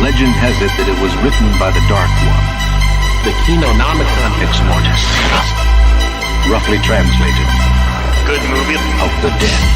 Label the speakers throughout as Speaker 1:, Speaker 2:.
Speaker 1: Legend has it that it was written by the Dark One.
Speaker 2: The Kinonomicon Ex Mortis.
Speaker 1: Roughly translated,
Speaker 3: Good movie.
Speaker 1: of the dead.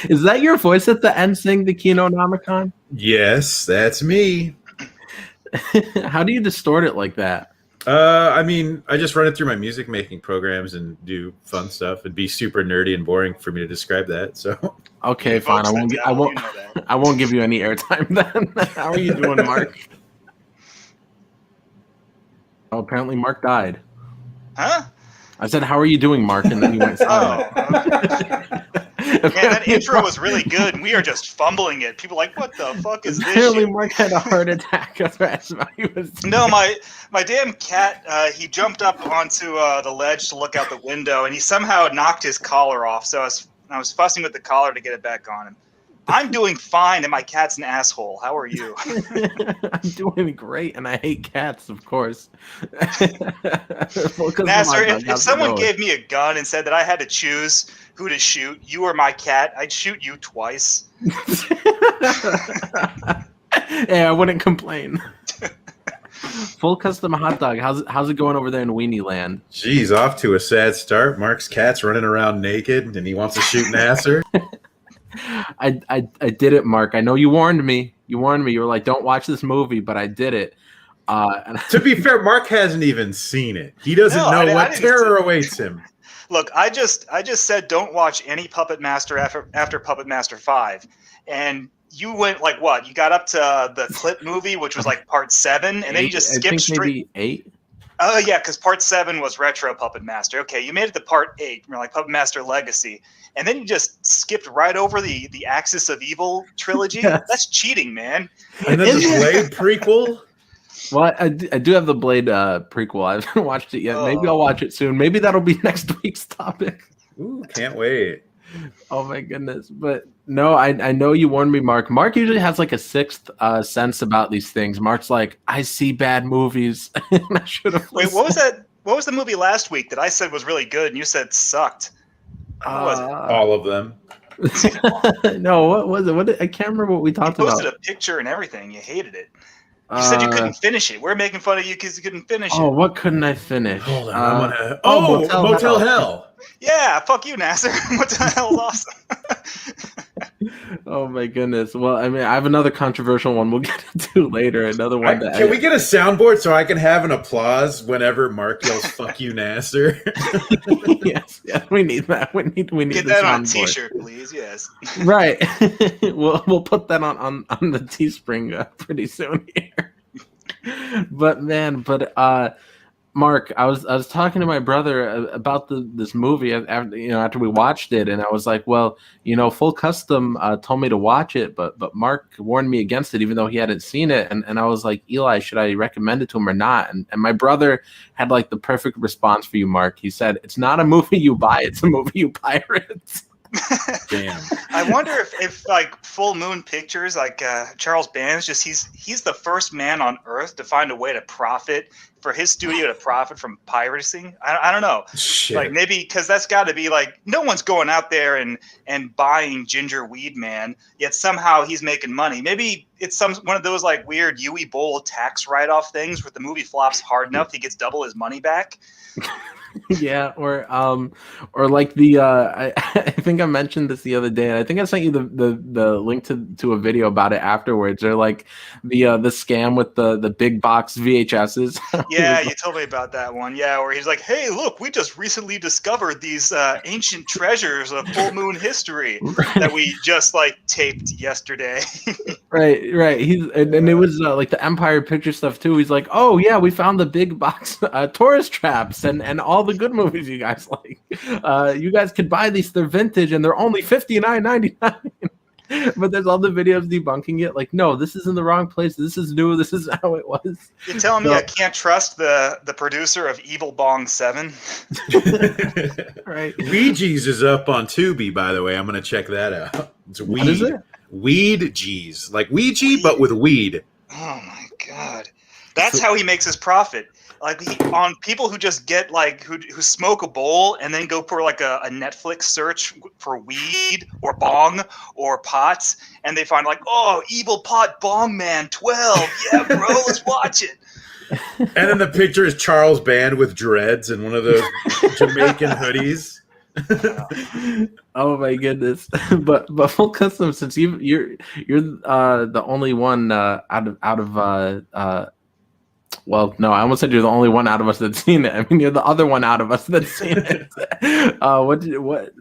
Speaker 4: Is that your voice at the end saying the Kinonomicon?
Speaker 5: Yes, that's me.
Speaker 4: How do you distort it like that?
Speaker 5: I mean, I just run it through my music making programs and do fun stuff. It'd be super nerdy and boring for me to describe that. So
Speaker 4: Okay, fine. I won't. I won't. I won't give you any airtime then. How are you doing, Mark? Oh, apparently Mark died.
Speaker 3: Huh?
Speaker 4: I said, "How are you doing, Mark?" And then he went silent.
Speaker 3: Man, that intro was really good, and we are just fumbling it. People are like, what the fuck is this
Speaker 4: Apparently,
Speaker 3: shit?
Speaker 4: Mark had a heart attack. That's why he was.
Speaker 3: No, my damn cat, he jumped up onto the ledge to look out the window, and he somehow knocked his collar off. So I was fussing with the collar to get it back on him. I'm doing fine, and my cat's an asshole. How are you?
Speaker 4: I'm doing great, and I hate cats, of course.
Speaker 3: Nasser, if someone gave me a gun and said that I had to choose who to shoot, you or my cat, I'd shoot you twice.
Speaker 4: Hey, I wouldn't complain. Full custom hot dog. How's it going over there in Weenie Land?
Speaker 5: Geez, off to a sad start. Mark's cat's running around naked, and he wants to shoot Nasser.
Speaker 4: I did it, Mark. I know you warned me. You were like, don't watch this movie, but I did it.
Speaker 5: To be fair, Mark hasn't even seen it. He doesn't know what terror awaits him.
Speaker 3: Look, I just said don't watch any Puppet Master after Puppet Master 5. And you went like what? You got up to the Clip movie, which was like part 7, and then you just skipped straight.
Speaker 4: Maybe 8?
Speaker 3: Oh, yeah, because part 7 was Retro Puppet Master. Okay, you made it to part 8, you're like Puppet Master Legacy. And then you just skipped right over the Axis of Evil trilogy. Yes. That's cheating, man.
Speaker 5: And then the Blade prequel.
Speaker 4: Well, I do have the Blade prequel. I haven't watched it yet. Oh. Maybe I'll watch it soon. Maybe that'll be next week's topic.
Speaker 5: Ooh, can't wait.
Speaker 4: Oh my goodness. But no, I know you warned me, Mark. Mark usually has like a sixth sense about these things. Mark's like, I see bad movies. I should have.
Speaker 3: Wait, what was that? What was the movie last week that I said was really good and you said sucked? What was it?
Speaker 5: All of them.
Speaker 4: No, what was it? I can't remember what we talked about.
Speaker 3: You posted a picture and everything. You hated it. You said you couldn't finish it. We're making fun of you because you couldn't finish it.
Speaker 4: Oh, what couldn't I finish?
Speaker 5: Hold on. Motel Hell.
Speaker 3: Yeah, fuck you, Nasser. Motel Hell's awesome.
Speaker 4: Oh my goodness. Well, I mean, I have another controversial one we'll get into later. Another one that
Speaker 5: can we get a soundboard so I can have an applause whenever Mark yells "fuck you, Nasser"?
Speaker 4: Yes, we need that. We need
Speaker 3: get that on a t-shirt, please. Yes.
Speaker 4: Right. We'll put that on the Teespring pretty soon here. But Mark, I was talking to my brother about this movie after we watched it, and I was like, well, Full Custom told me to watch it, but Mark warned me against it, even though he hadn't seen it, and I was like, Eli, should I recommend it to him or not? And my brother had like the perfect response for you, Mark. He said, it's not a movie you buy; it's a movie you pirate.
Speaker 3: Damn. I wonder if like Full Moon Pictures, like Charles Band's, he's the first man on earth to find a way to profit, for his studio to profit from piracy. I don't know.
Speaker 5: Shit.
Speaker 3: Like maybe because that's got to be like no one's going out there and buying Ginger Weed Man, yet somehow he's making money. Maybe it's one of those like weird Yui Bowl tax write-off things where the movie flops hard enough he gets double his money back.
Speaker 4: Yeah, or like the I think I mentioned this the other day, and I think I sent you the link to a video about it afterwards. Or like the scam with the big box VHSs.
Speaker 3: Yeah, you told me about that one. Yeah, where he's like, "Hey, look, we just recently discovered these ancient treasures of full moon history that we just like taped yesterday."
Speaker 4: Right. Right. And it was like the Empire Picture stuff too. He's like, oh yeah, we found the big box tourist traps and all the good movies you guys like. You guys could buy these. They're vintage and they're only $59.99. But there's all the videos debunking it. Like, no, this is in the wrong place. This is new. This is how it was.
Speaker 3: You're telling me I can't trust the producer of Evil Bong 7?
Speaker 4: Right.
Speaker 5: Ouija's is up on Tubi, by the way. I'm going to check that out. It's weed.
Speaker 4: What is it?
Speaker 5: Weed G's. Like Ouija, but with weed.
Speaker 3: Oh, my God. That's how he makes his profit. Like on people who just get like who smoke a bowl and then go for like a Netflix search for weed or bong or pots, and they find like, oh, evil pot bong man 12, yeah, bro, let's watch it.
Speaker 5: And then the picture is Charles Band with dreads and one of those Jamaican hoodies.
Speaker 4: Oh my goodness! But full custom, since you're the only one out of well, no, I almost said you're the only one out of us that's seen it. I mean, you're the other one out of us that's seen it.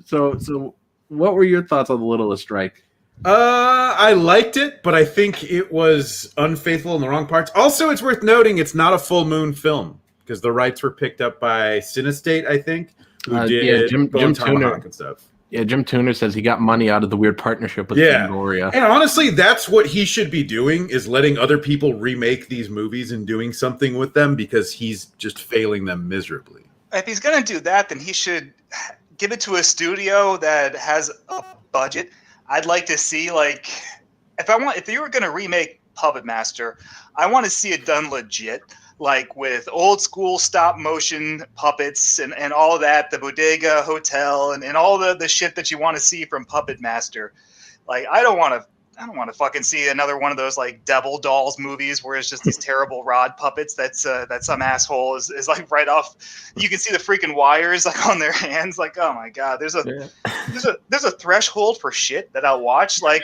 Speaker 4: So what were your thoughts on The Littlest Reich?
Speaker 5: I liked it, but I think it was unfaithful in the wrong parts. Also, it's worth noting it's not a full moon film because the rights were picked up by Cinestate, I think, who did
Speaker 4: Jim Tuner
Speaker 5: and stuff.
Speaker 4: Yeah, Jim Tuner says he got money out of the weird partnership with Fangoria.
Speaker 5: And honestly, that's what he should be doing, is letting other people remake these movies and doing something with them, because he's just failing them miserably.
Speaker 3: If he's going to do that, then he should give it to a studio that has a budget. I'd like to see, like, if you were going to remake Puppet Master, I want to see it done legit. Like with old school stop motion puppets and all of that, the Bodega Hotel and all the shit that you want to see from Puppet Master. Like I don't want to fucking see another one of those like Devil Dolls movies where it's just these terrible rod puppets that some asshole is like right off. You can see the freaking wires like on their hands. Like, oh my God, there's a threshold for shit that I'll watch. Like,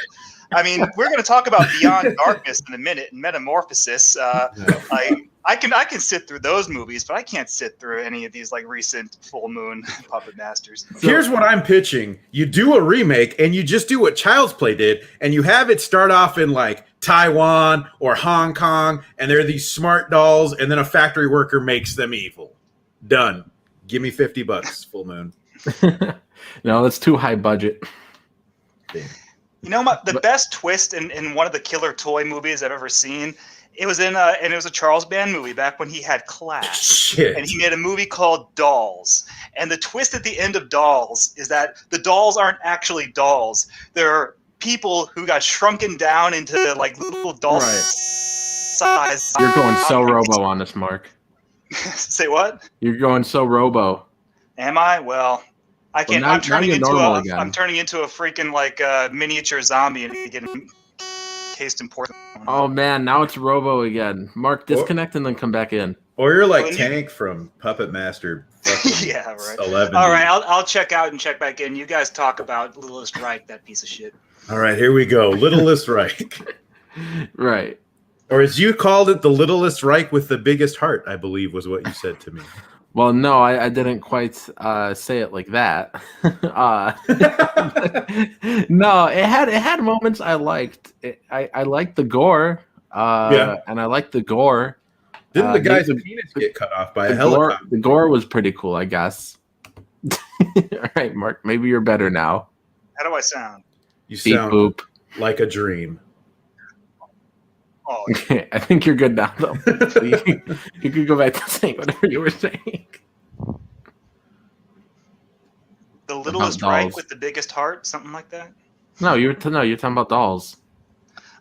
Speaker 3: I mean, we're going to talk about Beyond Darkness in a minute and Metamorphosis. I can sit through those movies, but I can't sit through any of these like recent Full Moon Puppet Masters.
Speaker 5: Here's what I'm pitching. You do a remake and you just do what Child's Play did, and you have it start off in like Taiwan or Hong Kong, and they're these smart dolls, and then a factory worker makes them evil. Done. Give me $50, Full Moon.
Speaker 4: No, that's too high budget.
Speaker 3: You know, the best twist in one of the killer toy movies I've ever seen, it was and it was a Charles Band movie back when he had class.
Speaker 5: Shit.
Speaker 3: And he made a movie called Dolls. And the twist at the end of Dolls is that the dolls aren't actually dolls. They're people who got shrunken down into like little doll size.
Speaker 4: You're going so robo on this, Mark.
Speaker 3: Say what?
Speaker 4: You're going so robo.
Speaker 3: Am I? Well, I can't.
Speaker 4: Well,
Speaker 3: I'm turning into
Speaker 4: again.
Speaker 3: a freaking like miniature zombie and getting cased in porcelain.
Speaker 4: Oh man, now it's robo again. Mark, disconnect and then come back in.
Speaker 5: Or you're like Tank from Puppet Master.
Speaker 3: Yeah, right.
Speaker 5: 11.
Speaker 3: All right, I'll check out and check back in. You guys talk about Littlest Reich, that piece of shit.
Speaker 5: All right, here we go. Littlest Reich.
Speaker 4: Right.
Speaker 5: Or as you called it, the Littlest Reich with the biggest heart, I believe was what you said to me.
Speaker 4: Well, no, I didn't quite say it like that. No, it had moments I liked. I liked the gore, and I liked the gore.
Speaker 5: Didn't the guy's penis get cut off by a helicopter?
Speaker 4: The gore was pretty cool, I guess. All right, Mark, maybe you're better now.
Speaker 3: How do I sound?
Speaker 5: You sound
Speaker 4: boop.
Speaker 5: like a dream.
Speaker 3: Oh,
Speaker 4: Okay, I think you're good now, though. So you could go back to saying whatever you were saying.
Speaker 3: the Littlest Reich with the biggest heart, something like that.
Speaker 4: No, you're talking about dolls.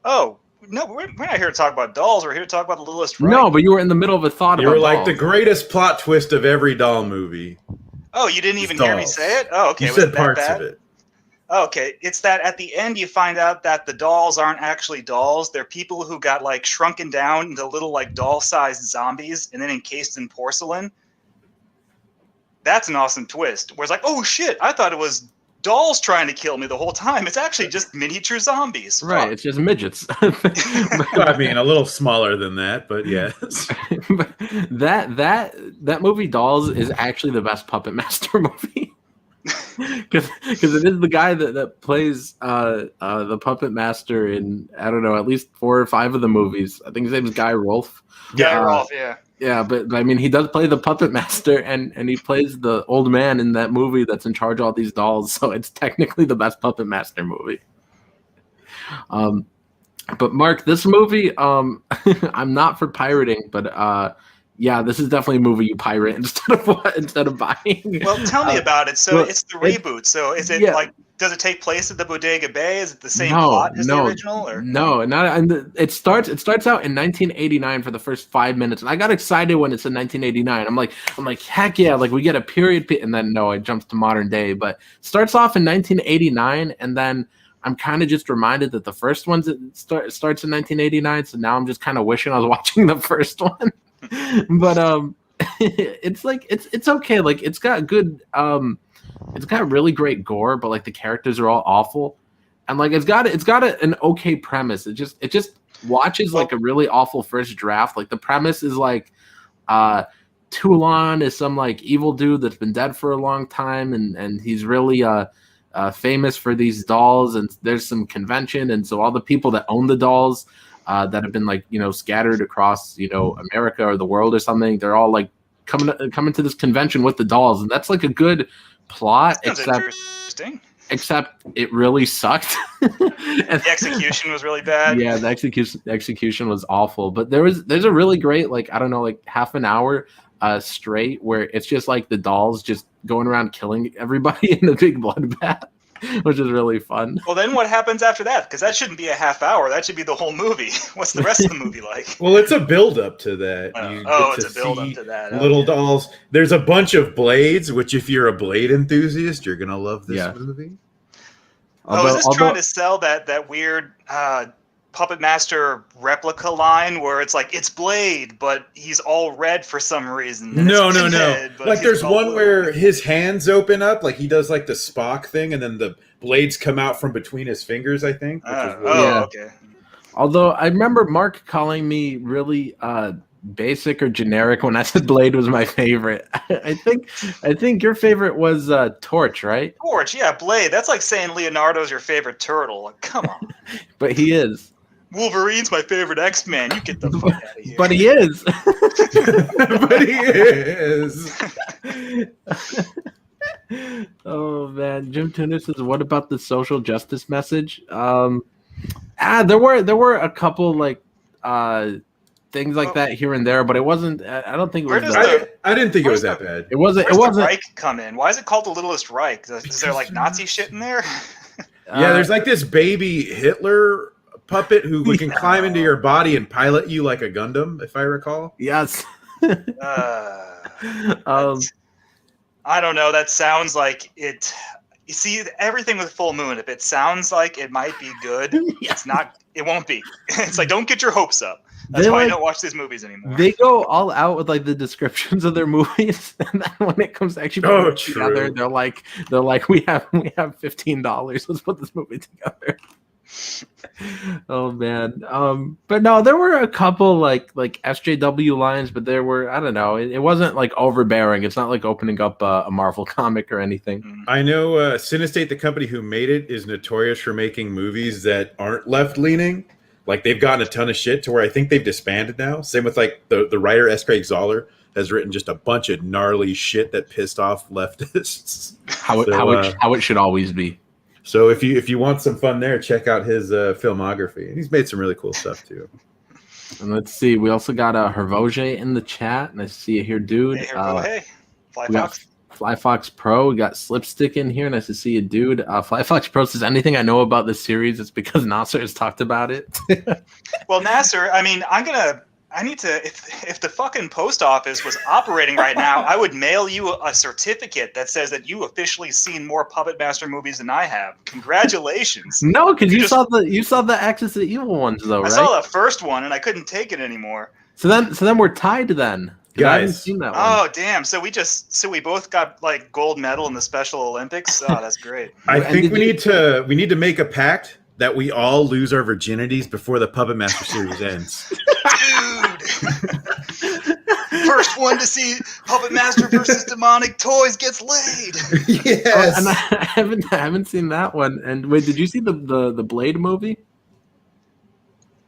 Speaker 3: Oh no, we're not here to talk about dolls. We're here to talk about the Littlest Reich.
Speaker 4: No, but you were in the middle of a thought
Speaker 5: You
Speaker 4: about
Speaker 5: were like
Speaker 4: dolls.
Speaker 5: the greatest plot twist of every doll movie.
Speaker 3: Oh, you didn't even hear me say it? Oh, okay.
Speaker 5: You
Speaker 3: Was
Speaker 5: said
Speaker 3: it that
Speaker 5: parts
Speaker 3: bad?
Speaker 5: of it.
Speaker 3: Okay, it's that at the end you find out that the dolls aren't actually dolls. They're people who got like shrunken down into little like doll-sized zombies and then encased in porcelain. That's an awesome twist. Where it's like, oh shit, I thought it was dolls trying to kill me the whole time. It's actually just miniature zombies.
Speaker 4: Right,
Speaker 3: Fuck.
Speaker 4: it's just midgets.
Speaker 5: I mean, a little smaller than that, but yes.
Speaker 4: that movie Dolls is actually the best Puppet Master movie. Because it is the guy that plays the puppet master in, I don't know, at least 4 or 5 of the movies. I think his name is Guy Rolfe.
Speaker 3: Guy Rolfe, yeah.
Speaker 4: Yeah, but I mean, he does play the puppet master, and he plays the old man in that movie that's in charge of all these dolls. So it's technically the best puppet master movie. But Mark, this movie, I'm not for pirating, but yeah, this is definitely a movie you pirate instead of buying.
Speaker 3: Well, tell me about it. So
Speaker 4: well,
Speaker 3: it's the reboot. So is it like, does it take place at the Bodega Bay? Is it the same plot as the original? Or?
Speaker 4: No, not. And it starts out in 1989 for the first 5 minutes, and I got excited when it's in 1989. I'm like, heck yeah! Like we get a period, and then no, it jumps to modern day. But it starts off in 1989, and then I'm kind of just reminded that the first one starts in 1989. So now I'm just kind of wishing I was watching the first one. But it's like it's okay. Like it's got good it's got really great gore, but like the characters are all awful, and like it's got an okay premise. It just watches like a really awful first draft. Like the premise is like Toulon is some like evil dude that's been dead for a long time, and he's really famous for these dolls, and there's some convention, and so all the people that own the dolls that have been like, you know, scattered across, you know, America or the world or something, they're all like coming to this convention with the dolls, and that's like a good plot, except it really sucked.
Speaker 3: The execution was really bad.
Speaker 4: Yeah, the execution was awful. But there's a really great, like, I don't know, like half an hour straight where it's just like the dolls just going around killing everybody in a big bloodbath, which is really fun.
Speaker 3: Well, then what happens after that? Because that shouldn't be a half hour. That should be the whole movie. What's the rest of the movie like?
Speaker 5: Well, it's a build up to that.
Speaker 3: It's a build up to that.
Speaker 5: Little dolls. There's a bunch of blades, which if you're a blade enthusiast, you're gonna love this movie.
Speaker 3: Is this trying to sell that weird Puppet Master replica line where it's like it's Blade, but he's all red for some reason?
Speaker 5: No. Like there's one where his hands open up, like he does like the Spock thing, and then the blades come out from between his fingers, I think.
Speaker 3: Okay.
Speaker 4: Although I remember Mark calling me really basic or generic when I said Blade was my favorite. I think your favorite was Torch, right?
Speaker 3: Torch, yeah, Blade. That's like saying Leonardo's your favorite turtle. Like, come on.
Speaker 4: But he is.
Speaker 3: Wolverine's my favorite X-Man. You get the fuck out of here.
Speaker 4: But he is.
Speaker 5: But he is.
Speaker 4: Oh man, Jim Tuner says, "What about the social justice message?" There were a couple like things like that here and there, but it wasn't. I don't think it was.
Speaker 5: I didn't think it was that bad.
Speaker 4: It wasn't.
Speaker 3: Where's the Reich come in? Why is it called the Littlest Reich? Is there like Nazi shit in there?
Speaker 5: Yeah, there's like this baby Hitler puppet who can climb into your body and pilot you like a Gundam, if I recall.
Speaker 4: Yes.
Speaker 3: I don't know. That sounds like it. You see, everything with full moon, if it sounds like it might be good, it's not. It won't be. It's like, don't get your hopes up. That's why I don't watch these movies anymore.
Speaker 4: They go all out with like the descriptions of their movies, and then when it comes to actually together, they're like, we have $15. Let's put this movie together. Oh man. But no, there were a couple like SJW lines, but there were, I don't know, it wasn't like overbearing. It's not like opening up a Marvel comic or anything.
Speaker 5: I know Cinestate, the company who made it, is notorious for making movies that aren't left leaning. Like they've gotten a ton of shit to where I think they've disbanded now. Same with like the writer S. Craig Zoller has written just a bunch of gnarly shit that pissed off leftists.
Speaker 4: How it should always be.
Speaker 5: So if you want some fun there, check out his filmography. And he's made some really cool stuff too.
Speaker 4: And let's see, we also got Hervoge in the chat, and I see it here, dude.
Speaker 3: Hey, hey. Fly Fox.
Speaker 4: Fly Fox Pro. We got Slipstick in here. Nice to see you, dude. Fly Fox Pro says, anything I know about this series, it's because Nasser has talked about it.
Speaker 3: Well, Nasser, I mean, I need to, if the fucking post office was operating right now, I would mail you a certificate that says that you officially seen more Puppet Master movies than I have. Congratulations.
Speaker 4: No, because you saw the Axis of Evil ones though, right?
Speaker 3: I saw the first one and I couldn't take it anymore.
Speaker 4: So then we're tied then.
Speaker 5: Guys.
Speaker 4: I haven't seen that one.
Speaker 3: Oh damn! So we both got like gold medal in the Special Olympics. Oh, that's great.
Speaker 5: I think we need to make a pact that we all lose our virginities before the Puppet Master series ends.
Speaker 3: Dude. First one to see Puppet Master versus demonic toys gets laid.
Speaker 5: Yes.
Speaker 4: And I haven't seen that one. And wait, did you see the Blade movie?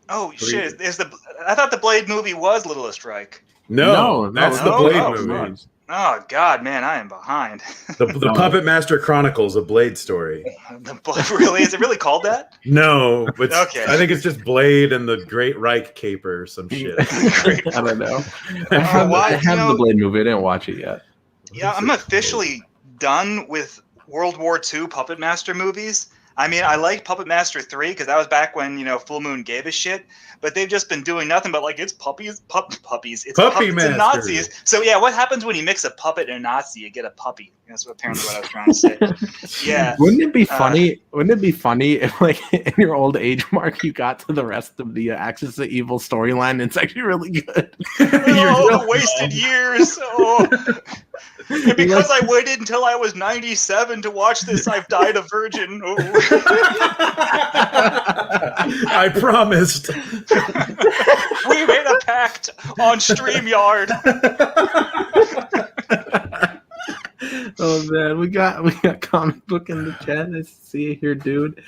Speaker 3: Oh shit! I thought the Blade movie was Littlest Reich.
Speaker 5: No, that's the
Speaker 3: no,
Speaker 5: Blade
Speaker 3: no,
Speaker 5: movie.
Speaker 3: Oh God, man, I am behind.
Speaker 5: The Puppet Master Chronicles, a Blade story.
Speaker 3: Really? Is it really called that?
Speaker 5: No, but
Speaker 3: Okay.
Speaker 5: I think it's just Blade and the Great Reich Caper or some shit.
Speaker 4: I don't know. I have the Blade movie. I didn't watch it yet.
Speaker 3: Yeah, I'm officially done with World War II Puppet Master movies. I mean, I liked Puppet Master 3 because that was back when, Full Moon gave a shit. But they've just been doing nothing but it's puppies. It's
Speaker 5: Puppy
Speaker 3: puppets
Speaker 5: Master.
Speaker 3: and Nazis. So yeah, what happens when you mix a puppet and a Nazi? You get a puppy. That's apparently what I was trying to say. Yeah.
Speaker 4: Wouldn't it be funny? Wouldn't it be funny if, like, in your old age, Mark, you got to the rest of the Axis to Evil storyline? And it's actually really good.
Speaker 3: Oh, wasted years. Oh. And because I waited until I was 97 to watch this, I've died a virgin. Oh.
Speaker 5: I promised.
Speaker 3: We made a pact on StreamYard.
Speaker 4: Oh man, we got comic book in the chat. I see it here, dude.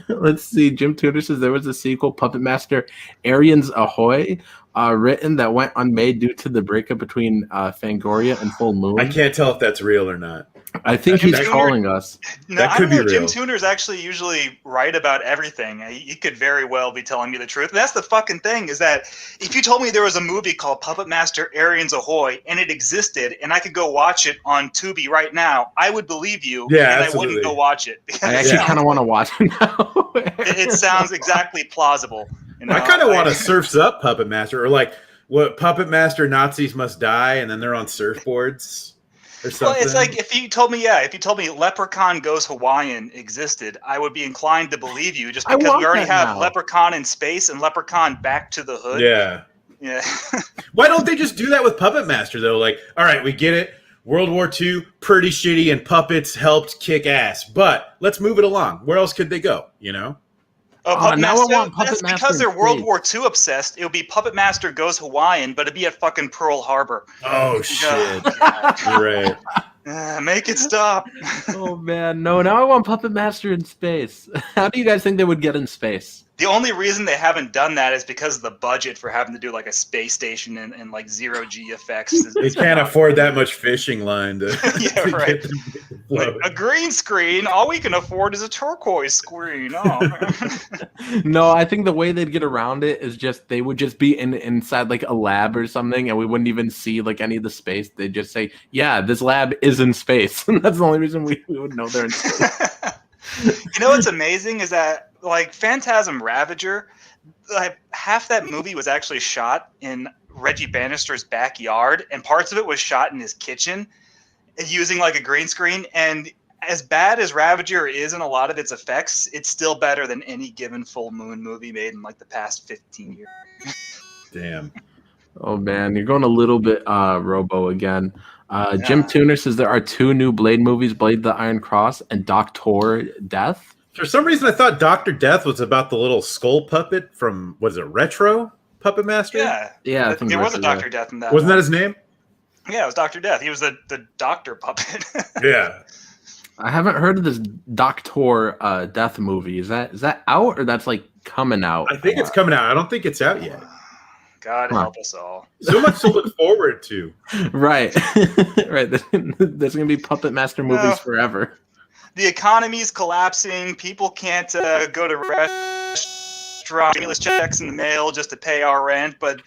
Speaker 4: Let's see. Jim Tudor says there was a sequel, Puppet Master Arians Ahoy, written that went unmade due to the breakup between Fangoria and Full Moon.
Speaker 5: I can't tell if that's real or not.
Speaker 4: I think he's trolling us.
Speaker 3: No,
Speaker 5: That
Speaker 3: I
Speaker 5: could
Speaker 3: don't know.
Speaker 5: be
Speaker 3: Jim
Speaker 5: real.
Speaker 3: Tuner's actually usually right about everything. He could very well be telling me the truth. And that's the fucking thing, is that if you told me there was a movie called Puppet Master Arians Ahoy and it existed and I could go watch it on Tubi right now, I would believe you.
Speaker 5: Yeah,
Speaker 3: and
Speaker 5: absolutely.
Speaker 3: I wouldn't go watch it.
Speaker 4: I actually kind of want to watch it now.
Speaker 3: It sounds exactly plausible.
Speaker 5: I kind of want a Surf's Up Puppet Master, or like what Puppet Master Nazis Must Die, and then they're on surfboards or something.
Speaker 3: Well, it's like if you told me Leprechaun Goes Hawaiian existed, I would be inclined to believe you, just because we already have Leprechaun in Space and Leprechaun Back to the Hood.
Speaker 5: Yeah. Why don't they just do that with Puppet Master though? Like, all right, we get it. World War II, pretty shitty, and puppets helped kick ass. But let's move it along. Where else could they go?
Speaker 3: Puppet
Speaker 4: now
Speaker 3: Master,
Speaker 4: I want Puppet
Speaker 3: that's
Speaker 4: Master
Speaker 3: because they're
Speaker 4: in
Speaker 3: World
Speaker 4: space.
Speaker 3: War II obsessed. It would be Puppet Master Goes Hawaiian, but it'd be at fucking Pearl Harbor.
Speaker 5: Oh shit! You're right.
Speaker 3: Make it stop.
Speaker 4: Oh man, no! Now I want Puppet Master in space. How do you guys think they would get in space?
Speaker 3: The only reason they haven't done that is because of the budget for having to do like a space station and like zero G effects.
Speaker 5: They can't afford that much fishing line to.
Speaker 3: Yeah,
Speaker 5: to
Speaker 3: right.
Speaker 5: get them to
Speaker 3: Like,
Speaker 5: float.
Speaker 3: a green screen. All we can afford is a turquoise screen. Oh.
Speaker 4: No, I think the way they'd get around it is just they would just be inside like a lab or something, and we wouldn't even see like any of the space. They'd just say, "Yeah, this lab is in space," and that's the only reason we would know they're in space.
Speaker 3: You know what's amazing is that like Phantasm Ravager, like half that movie was actually shot in Reggie Bannister's backyard, and parts of it was shot in his kitchen using like a green screen. And as bad as Ravager is in a lot of its effects, it's still better than any given Full Moon movie made in like the past 15 years.
Speaker 5: Damn.
Speaker 4: Oh man, you're going a little bit robo again. Jim Tuner says there are 2 new Blade movies, Blade the Iron Cross and Doctor Death.
Speaker 5: For some reason, I thought Dr. Death was about the little skull puppet from, what is it, Retro Puppet Master?
Speaker 4: Yeah, I think
Speaker 3: there was a
Speaker 4: that's
Speaker 3: Dr. Death in that.
Speaker 5: Wasn't that his name?
Speaker 3: Yeah, it was Dr. Death. He was the doctor puppet.
Speaker 5: Yeah.
Speaker 4: I haven't heard of this Doctor Death movie. Is that out or that's like coming out?
Speaker 5: I think it's coming out. I don't think it's out yet.
Speaker 3: God help us all.
Speaker 5: So much to look forward to.
Speaker 4: Right. Right. There's going to be Puppet Master movies forever.
Speaker 3: The economy's collapsing. People can't go to restaurants, stimulus checks in the mail just to pay our rent. But,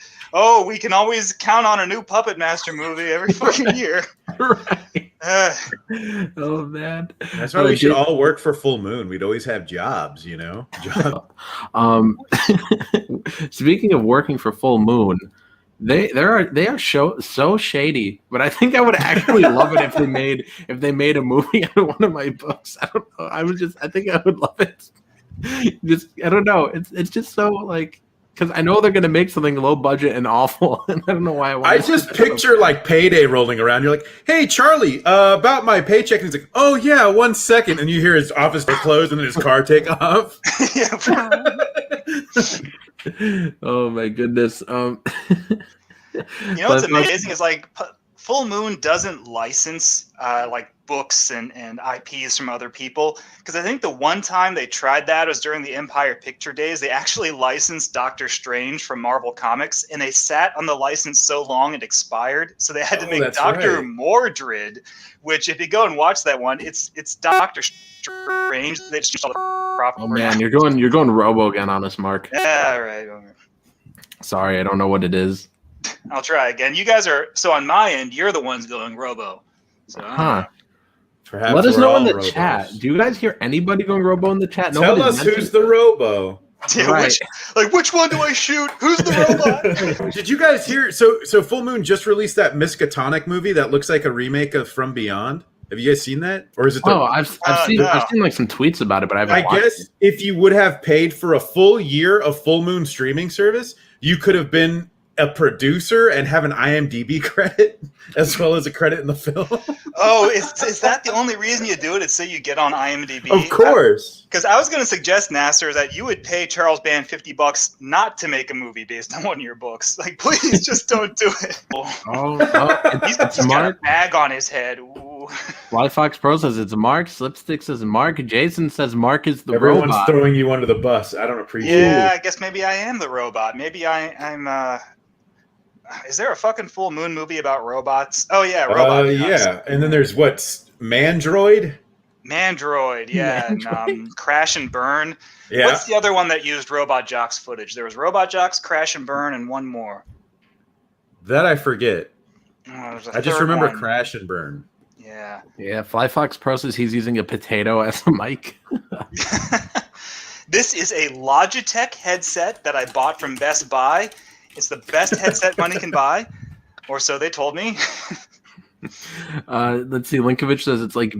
Speaker 3: we can always count on a new Puppet Master movie every fucking year.
Speaker 4: Right. Oh, man.
Speaker 5: That's why we should all work for Full Moon. We'd always have jobs, Jobs.
Speaker 4: Speaking of working for Full Moon, they are so shady, but I think I would actually love it if they made a movie out of one of my books. I don't know. I think I would love it. I don't know. It's just so like, because I know they're gonna make something low budget and awful, and I don't know why.
Speaker 5: I just picture like Payday rolling around. You're like, "Hey, Charlie, about my paycheck," and he's like, "Oh yeah, 1 second," and you hear his office door close and then his car take off.
Speaker 3: Yeah.
Speaker 4: Oh my goodness.
Speaker 3: You know what's amazing is like Full Moon doesn't license like books and IPs from other people, because I think the one time they tried that was during the Empire Picture days. They actually licensed Doctor Strange from Marvel Comics, and they sat on the license so long it expired, so they had to make Dr. Mordred, which if you go and watch that one, it's Doctor Strange. They just all the proper.
Speaker 4: Oh man, you're going Robo again on us, Mark.
Speaker 3: Yeah, all right.
Speaker 4: Sorry, I don't know what it is.
Speaker 3: I'll try again. You guys are so on my end. You're the ones going Robo. So,
Speaker 5: Perhaps
Speaker 4: let us know in the
Speaker 5: Robos.
Speaker 4: Chat. Do you guys hear anybody going Robo in the chat?
Speaker 5: Tell us who's the Robo.
Speaker 3: Yeah,
Speaker 4: Right.
Speaker 3: which one do I shoot? Who's the robot?
Speaker 5: Did you guys hear? So Full Moon just released that Miskatonic movie that looks like a remake of From Beyond. Have you guys seen that, or is it?
Speaker 4: I've seen like some tweets about it, but I haven't.
Speaker 5: I guess if you would have paid for a full year of Full Moon streaming service, you could have been a producer and have an IMDb credit as well as a credit in the film.
Speaker 3: Oh, is that the only reason you do it? It's so you get on IMDb?
Speaker 5: Of course.
Speaker 3: Because I was going to suggest, Nasser, that you would pay Charles Band $50 not to make a movie based on one of your books. Like, please just don't do it. He's got a bag on his head. Ooh.
Speaker 4: Fly Fox Pro says it's Mark. Slipstick says Mark. Jason says Mark is the
Speaker 5: Everyone's
Speaker 4: robot.
Speaker 5: throwing you under the bus. I don't appreciate it.
Speaker 3: Yeah, I guess maybe I am the robot. Maybe I'm. Is there a fucking Full Moon movie about robots? Oh yeah, robot.
Speaker 5: Yeah, and then there's Mandroid.
Speaker 3: Mandroid, yeah, and Crash and Burn.
Speaker 5: Yeah.
Speaker 3: What's the other one that used Robot Jox footage? There was Robot Jox, Crash and Burn, and one more.
Speaker 5: That I forget. I just remember
Speaker 3: one.
Speaker 5: Crash and Burn.
Speaker 3: Yeah.
Speaker 4: Yeah, Fly Fox Pro says he's using a potato as a mic.
Speaker 3: This is a Logitech headset that I bought from Best Buy. It's the best headset money can buy, or so they told me.
Speaker 4: Let's see. Linkovich says it's like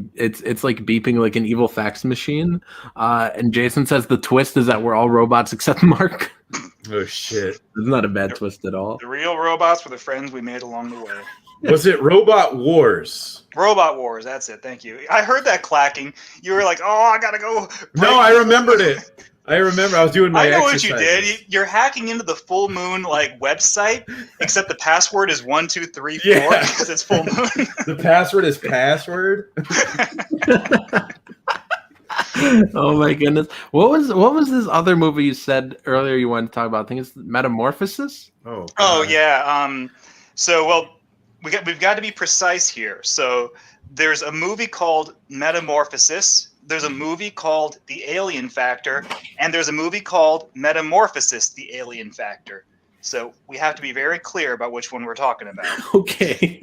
Speaker 4: beeping like an evil fax machine. And Jason says the twist is that we're all robots except Mark.
Speaker 5: Oh shit!
Speaker 4: It's not a bad twist at all.
Speaker 3: The real robots were the friends we made along the way.
Speaker 5: Was it Robot Wars?
Speaker 3: Robot Wars. That's it. Thank you. I heard that clacking. You were like, "Oh, I gotta go."
Speaker 5: No, I remembered it. I was doing my.
Speaker 3: I know
Speaker 5: exercises.
Speaker 3: what you did. You're hacking into the Full Moon like website, except the password is 1234 because it's Full Moon.
Speaker 5: The password is password.
Speaker 4: Oh my goodness! What was this other movie you said earlier you wanted to talk about? I think it's Metamorphosis.
Speaker 5: Oh. God.
Speaker 3: Oh yeah. So we've got to be precise here. So there's a movie called Metamorphosis. There's a movie called The Alien Factor, and there's a movie called Metamorphosis: The Alien Factor. So we have to be very clear about which one we're talking about.
Speaker 4: Okay.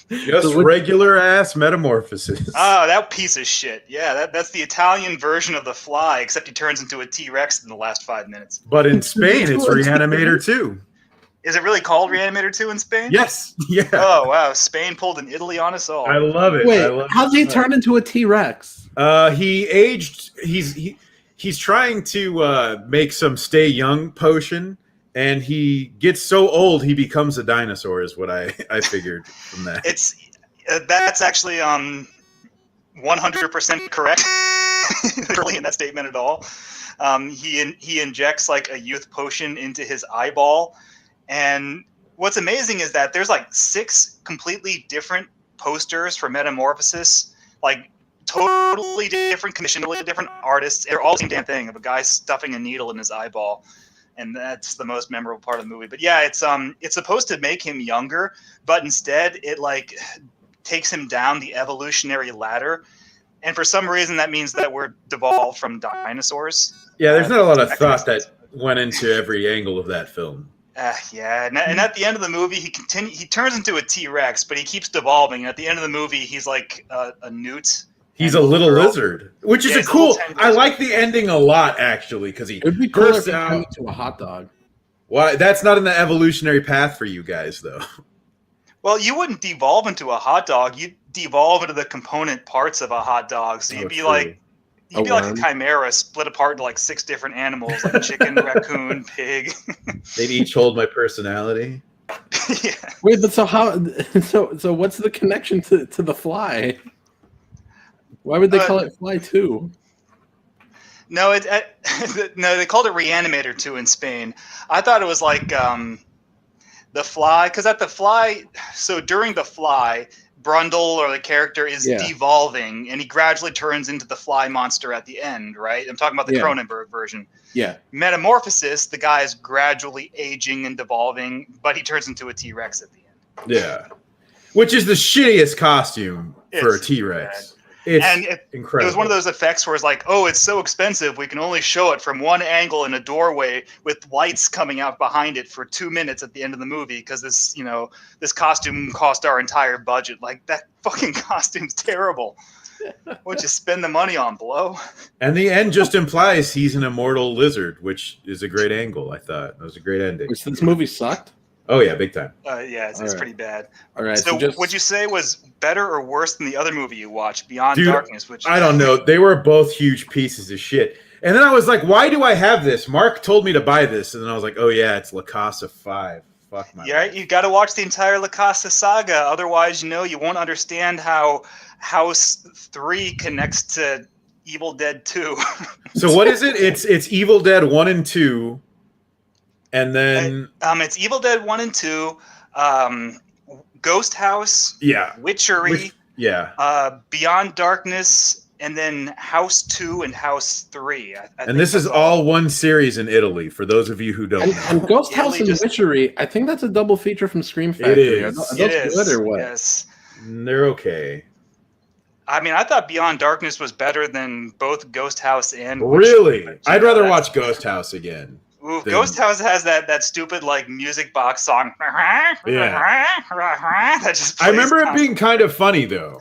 Speaker 5: Just regular ass Metamorphosis.
Speaker 3: Oh, that piece of shit. Yeah, that's the Italian version of The Fly, except he turns into a T-Rex in the last 5 minutes.
Speaker 5: But in Spain, it's Reanimator 2.
Speaker 3: Is it really called Reanimator 2 in Spain?
Speaker 5: Yes. Yeah.
Speaker 3: Oh, wow. Spain pulled an Italy on us all.
Speaker 5: I love it.
Speaker 4: Wait, how's he turn into a T-Rex?
Speaker 5: He aged. He's trying to make some stay young potion, and he gets so old he becomes a dinosaur. Is what I figured from that.
Speaker 3: That's actually 100% correct. Early in that statement at all. He injects like a youth potion into his eyeball, and what's amazing is that there's like 6 completely different posters for Metamorphosis, like totally different commission, totally different artists. They're all the same damn thing of a guy stuffing a needle in his eyeball, and that's the most memorable part of the movie. But yeah, it's supposed to make him younger, but instead it like takes him down the evolutionary ladder. And for some reason, that means that we're devolved from dinosaurs.
Speaker 5: Yeah, there's not a lot of thought that went into every angle of that film.
Speaker 3: Yeah, and at the end of the movie, he turns into a T-Rex, but he keeps devolving. And at the end of the movie, he's like a newt.
Speaker 5: He's a little lizard, which is a cool. I like the ending a lot, actually, because he
Speaker 4: It'd be cool if
Speaker 5: bursts
Speaker 4: he turned
Speaker 5: out.
Speaker 4: into a hot dog.
Speaker 5: Why? That's not in the evolutionary path for you guys, though.
Speaker 3: Well, you wouldn't devolve into a hot dog. You'd devolve into the component parts of a hot dog. So you'd be like a chimera split apart into like 6 different animals, like chicken, raccoon, pig.
Speaker 5: They'd each hold my personality.
Speaker 3: Yeah.
Speaker 4: Wait, but so how? So what's the connection to the Fly? Why would they call it Fly 2?
Speaker 3: No, no, they called it Reanimator 2 in Spain. I thought it was like The Fly, because at The Fly, so during The Fly, Brundle or the character is devolving, and he gradually turns into the fly monster at the end, right? I'm talking about the Cronenberg version.
Speaker 4: Yeah.
Speaker 3: Metamorphosis, the guy is gradually aging and devolving, but he turns into a T-Rex at the end.
Speaker 5: Yeah. Which is the shittiest costume for a T-Rex. It's incredible. It was one of those effects where it's like, oh, it's so expensive, we can only show it from one angle in a doorway with lights coming out behind it for 2 minutes at the end of the movie because this, this costume cost our entire budget. Like, that fucking costume's terrible. What'd you spend the money on, Blow? And the end just implies he's an immortal lizard, which is a great angle, I thought. It was a great ending.
Speaker 4: So this movie sucked?
Speaker 5: Oh, yeah, big time.
Speaker 3: It's pretty bad.
Speaker 4: All right.
Speaker 3: So would you say was better or worse than the other movie you watched, Beyond Darkness? Which
Speaker 5: I don't know. They were both huge pieces of shit. And then I was like, why do I have this? Mark told me to buy this. And then I was like, oh, yeah, it's La Casa 5. Fuck my life.
Speaker 3: You got to watch the entire La Casa saga. Otherwise, you won't understand how House 3 connects to Evil Dead 2.
Speaker 5: So what is it? It's Evil Dead 1 and 2. And then
Speaker 3: it's Evil Dead 1 and 2, Ghost House, Witchery, Beyond Darkness, and then House 2 and House 3.
Speaker 5: And this is all one series in Italy, for those of you who don't know.
Speaker 4: And Ghost House and Witchery, I think that's a double feature from Scream Factory. Are those good or what?
Speaker 3: Yes.
Speaker 5: They're okay.
Speaker 3: I mean, I thought Beyond Darkness was better than both Ghost House and
Speaker 5: Witchery.
Speaker 3: Really?
Speaker 5: I'd rather watch Ghost House again.
Speaker 3: Ooh, Ghost House has that stupid music box song. That just
Speaker 5: I remember it being kind of funny though.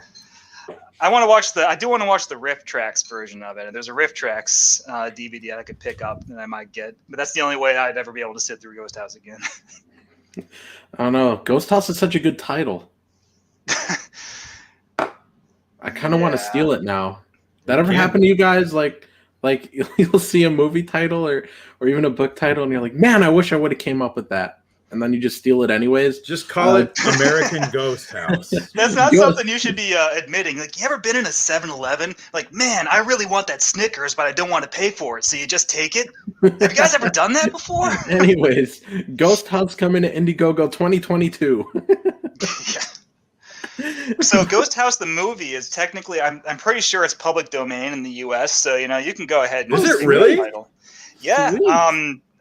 Speaker 3: I do want to watch the Riff Tracks version of it. There's a Riff Tracks DVD I could pick up that I might get, but that's the only way I'd ever be able to sit through Ghost House again.
Speaker 4: I don't know. Ghost House is such a good title. I kind of want to steal it now. That ever happened to you guys? Like you'll see a movie title or even a book title and you're like, man, I wish I would have came up with that. And then you just steal it anyways.
Speaker 5: Just call it American Ghost House.
Speaker 3: That's not something you should be admitting. Like, you ever been in a 7-Eleven? Like, man, I really want that Snickers, but I don't want to pay for it. So you just take it? Have you guys ever done that before?
Speaker 4: Anyways, Ghost House coming to Indiegogo 2022.
Speaker 3: So Ghost House the movie is technically, I'm pretty sure it's public domain in the U.S. So you can go ahead.
Speaker 5: Is it really?
Speaker 3: Yeah,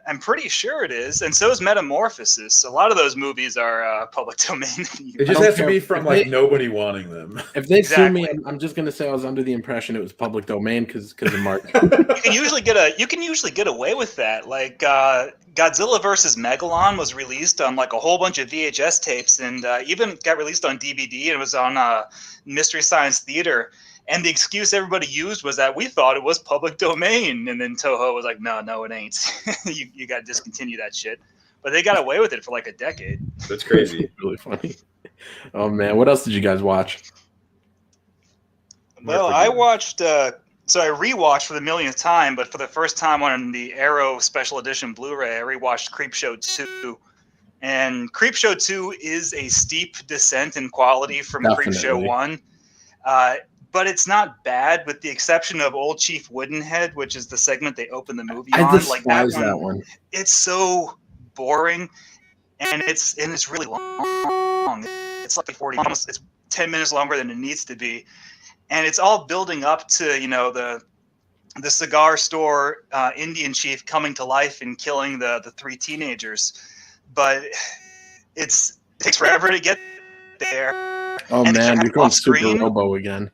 Speaker 3: I'm pretty sure it is, and so is Metamorphosis. A lot of those movies are public domain.
Speaker 5: It just has to be from nobody wanting them.
Speaker 4: If they sue me, I'm just gonna say I was under the impression it was public domain because of Mark.
Speaker 3: You can usually get away with that. Like Godzilla vs. Megalon was released on a whole bunch of VHS tapes, and even got released on DVD. And it was on Mystery Science Theater. And the excuse everybody used was that we thought it was public domain. And then Toho was like, no, it ain't. you got to discontinue that shit. But they got away with it for a decade.
Speaker 5: That's crazy.
Speaker 4: Really funny. Oh, man. What else did you guys watch?
Speaker 3: Well, I watched... so I rewatched for the millionth time, but for the first time on the Arrow Special Edition Blu-ray, I rewatched Creepshow 2. And Creepshow 2 is a steep descent in quality from Creepshow 1. But it's not bad, with the exception of Old Chief Woodenhead, which is the segment they open the movie on.
Speaker 4: I despise that one.
Speaker 3: It's so boring, and it's really long. It's 40, almost it's 10 minutes longer than it needs to be, and it's all building up to the cigar store Indian chief coming to life and killing the 3 teenagers, but it takes forever to get there.
Speaker 4: Oh man, you're going Super Robo again.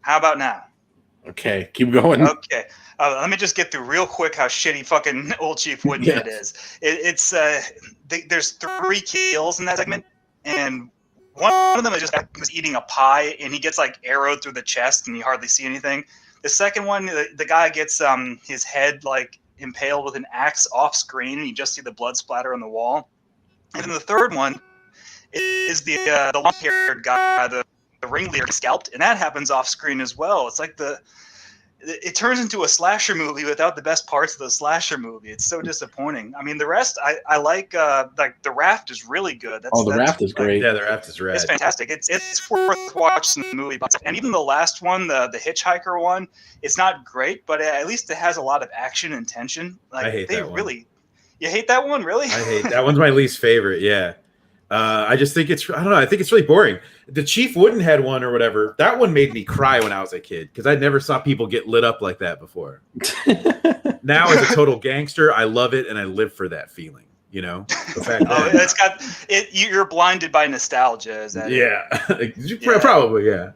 Speaker 3: How about now?
Speaker 4: Okay, keep going.
Speaker 3: Okay, let me just get through real quick how shitty fucking Old Chief Woodenhead is. It's there's 3 kills in that segment, and one of them is just was eating a pie, and he gets arrowed through the chest, and you hardly see anything. The second one, the guy gets his head impaled with an axe off screen, and you just see the blood splatter on the wall. And then the third one is the long-haired guy, the ringleader, scalped, and that happens off screen as well. It's it turns into a slasher movie without the best parts of the slasher movie. It's so disappointing. I mean, the rest I like. The Raft is really good.
Speaker 4: The Raft is great.
Speaker 5: Yeah, the Raft is rad.
Speaker 3: It's fantastic. It's worth watching the movie. And even the last one, the Hitchhiker one, it's not great, but at least it has a lot of action and tension.
Speaker 5: I hate that one.
Speaker 3: You hate that one, really?
Speaker 5: I hate that one's my least favorite. Yeah. I just think I don't know. I think it's really boring. The Chief Woodenhead one or whatever, that one made me cry when I was a kid because I never saw people get lit up like that before. Now, as a total gangster, I love it and I live for that feeling. You know, the fact that
Speaker 3: it's got it. You're blinded by nostalgia. Is that?
Speaker 5: Yeah,
Speaker 3: Yeah.
Speaker 5: probably. Yeah.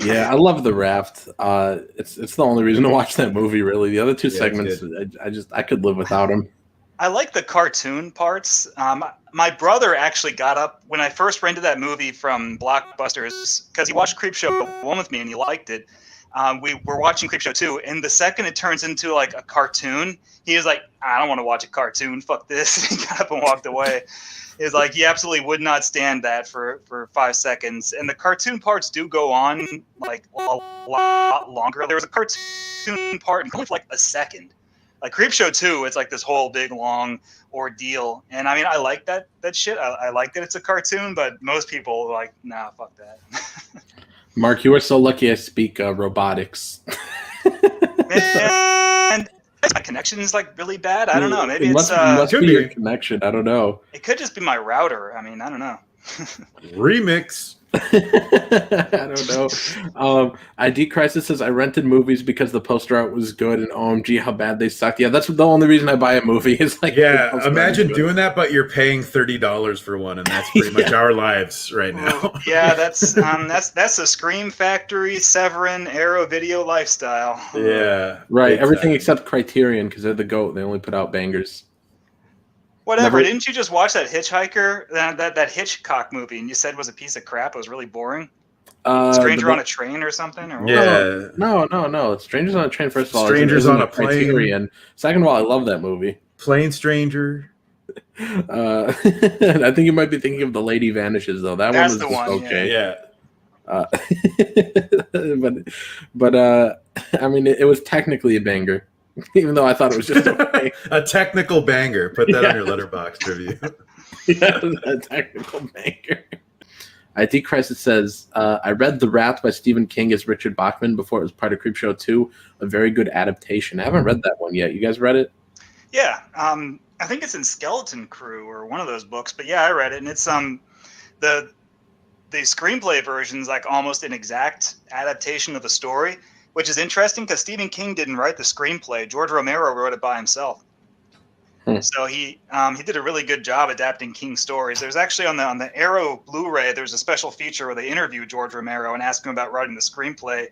Speaker 4: Yeah, I love The Raft. It's the only reason to watch that movie. Really, the other two
Speaker 5: Yeah,
Speaker 4: segments, I could live without them.
Speaker 3: I like the cartoon parts. My brother actually got up when I first rented that movie from Blockbusters because he watched Creepshow 1 with me and he liked it. We were watching Creepshow 2, and the second it turns into like a cartoon, he was like, I don't want to watch a cartoon. Fuck this. He got up and walked away. Is like he absolutely would not stand that for 5 seconds. And the cartoon parts do go on like a lot longer. There was a cartoon part for like a second. Like Creepshow 2, it's like this whole big long ordeal. And I mean, I like that shit. I like that it's a cartoon, but most people are like, nah, fuck that.
Speaker 4: Mark, you are so lucky I speak robotics.
Speaker 3: And my connection is like really bad. I don't know. Maybe
Speaker 4: it
Speaker 3: it's
Speaker 4: must
Speaker 5: could
Speaker 4: be
Speaker 5: be.
Speaker 4: your connection. I don't know.
Speaker 3: it could just be my router. I mean, I don't know.
Speaker 5: Remix.
Speaker 4: I don't know. ID Crisis says I rented movies because the poster art was good, and OMG, how bad they sucked. Yeah, that's the only reason I buy a movie. Is like,
Speaker 5: Yeah, imagine doing that, but you're paying $30 for one, and that's pretty much
Speaker 4: Yeah.
Speaker 5: our lives right now.
Speaker 3: Yeah, that's a Scream Factory, Severin, Arrow Video lifestyle.
Speaker 5: Yeah,
Speaker 4: right.
Speaker 5: big
Speaker 4: Everything
Speaker 5: time.
Speaker 4: except Criterion because they're the GOAT. They only put out bangers.
Speaker 3: Whatever.
Speaker 4: Never-
Speaker 3: Didn't you just watch that Hitchhiker, that Hitchcock movie, and you said it was a piece of crap? It was really boring. Stranger on a Train or something? Or what?
Speaker 5: Yeah.
Speaker 4: No. Strangers on a Train. First of all,
Speaker 5: Strangers
Speaker 4: isn't
Speaker 5: on a Plane.
Speaker 4: Criterion. Second of all, I love that movie.
Speaker 5: Plain Stranger.
Speaker 4: I think you might be thinking of The Lady Vanishes, though. That
Speaker 3: That's
Speaker 4: one was
Speaker 3: the
Speaker 4: just
Speaker 3: one,
Speaker 4: okay.
Speaker 5: Yeah.
Speaker 4: But I mean, it was technically a banger, even though I thought it was just okay.
Speaker 5: A technical banger. Put that on your
Speaker 4: Yeah.
Speaker 5: letterbox review.
Speaker 4: Yeah, a technical banger. ID Crisis says, I read The Rat by Stephen King as Richard Bachman before it was part of Creepshow 2. A very good adaptation. I haven't read that one yet. You guys read it?
Speaker 3: Yeah. I think it's in Skeleton Crew or one of those books. But yeah, I read it, and it's the screenplay version's like almost an exact adaptation of the story, which is interesting because Stephen King didn't write the screenplay. George Romero wrote it by himself. So he did a really good job adapting King's stories. There's actually on the Arrow Blu-ray, there's a special feature where they interview George Romero and ask him about writing the screenplay.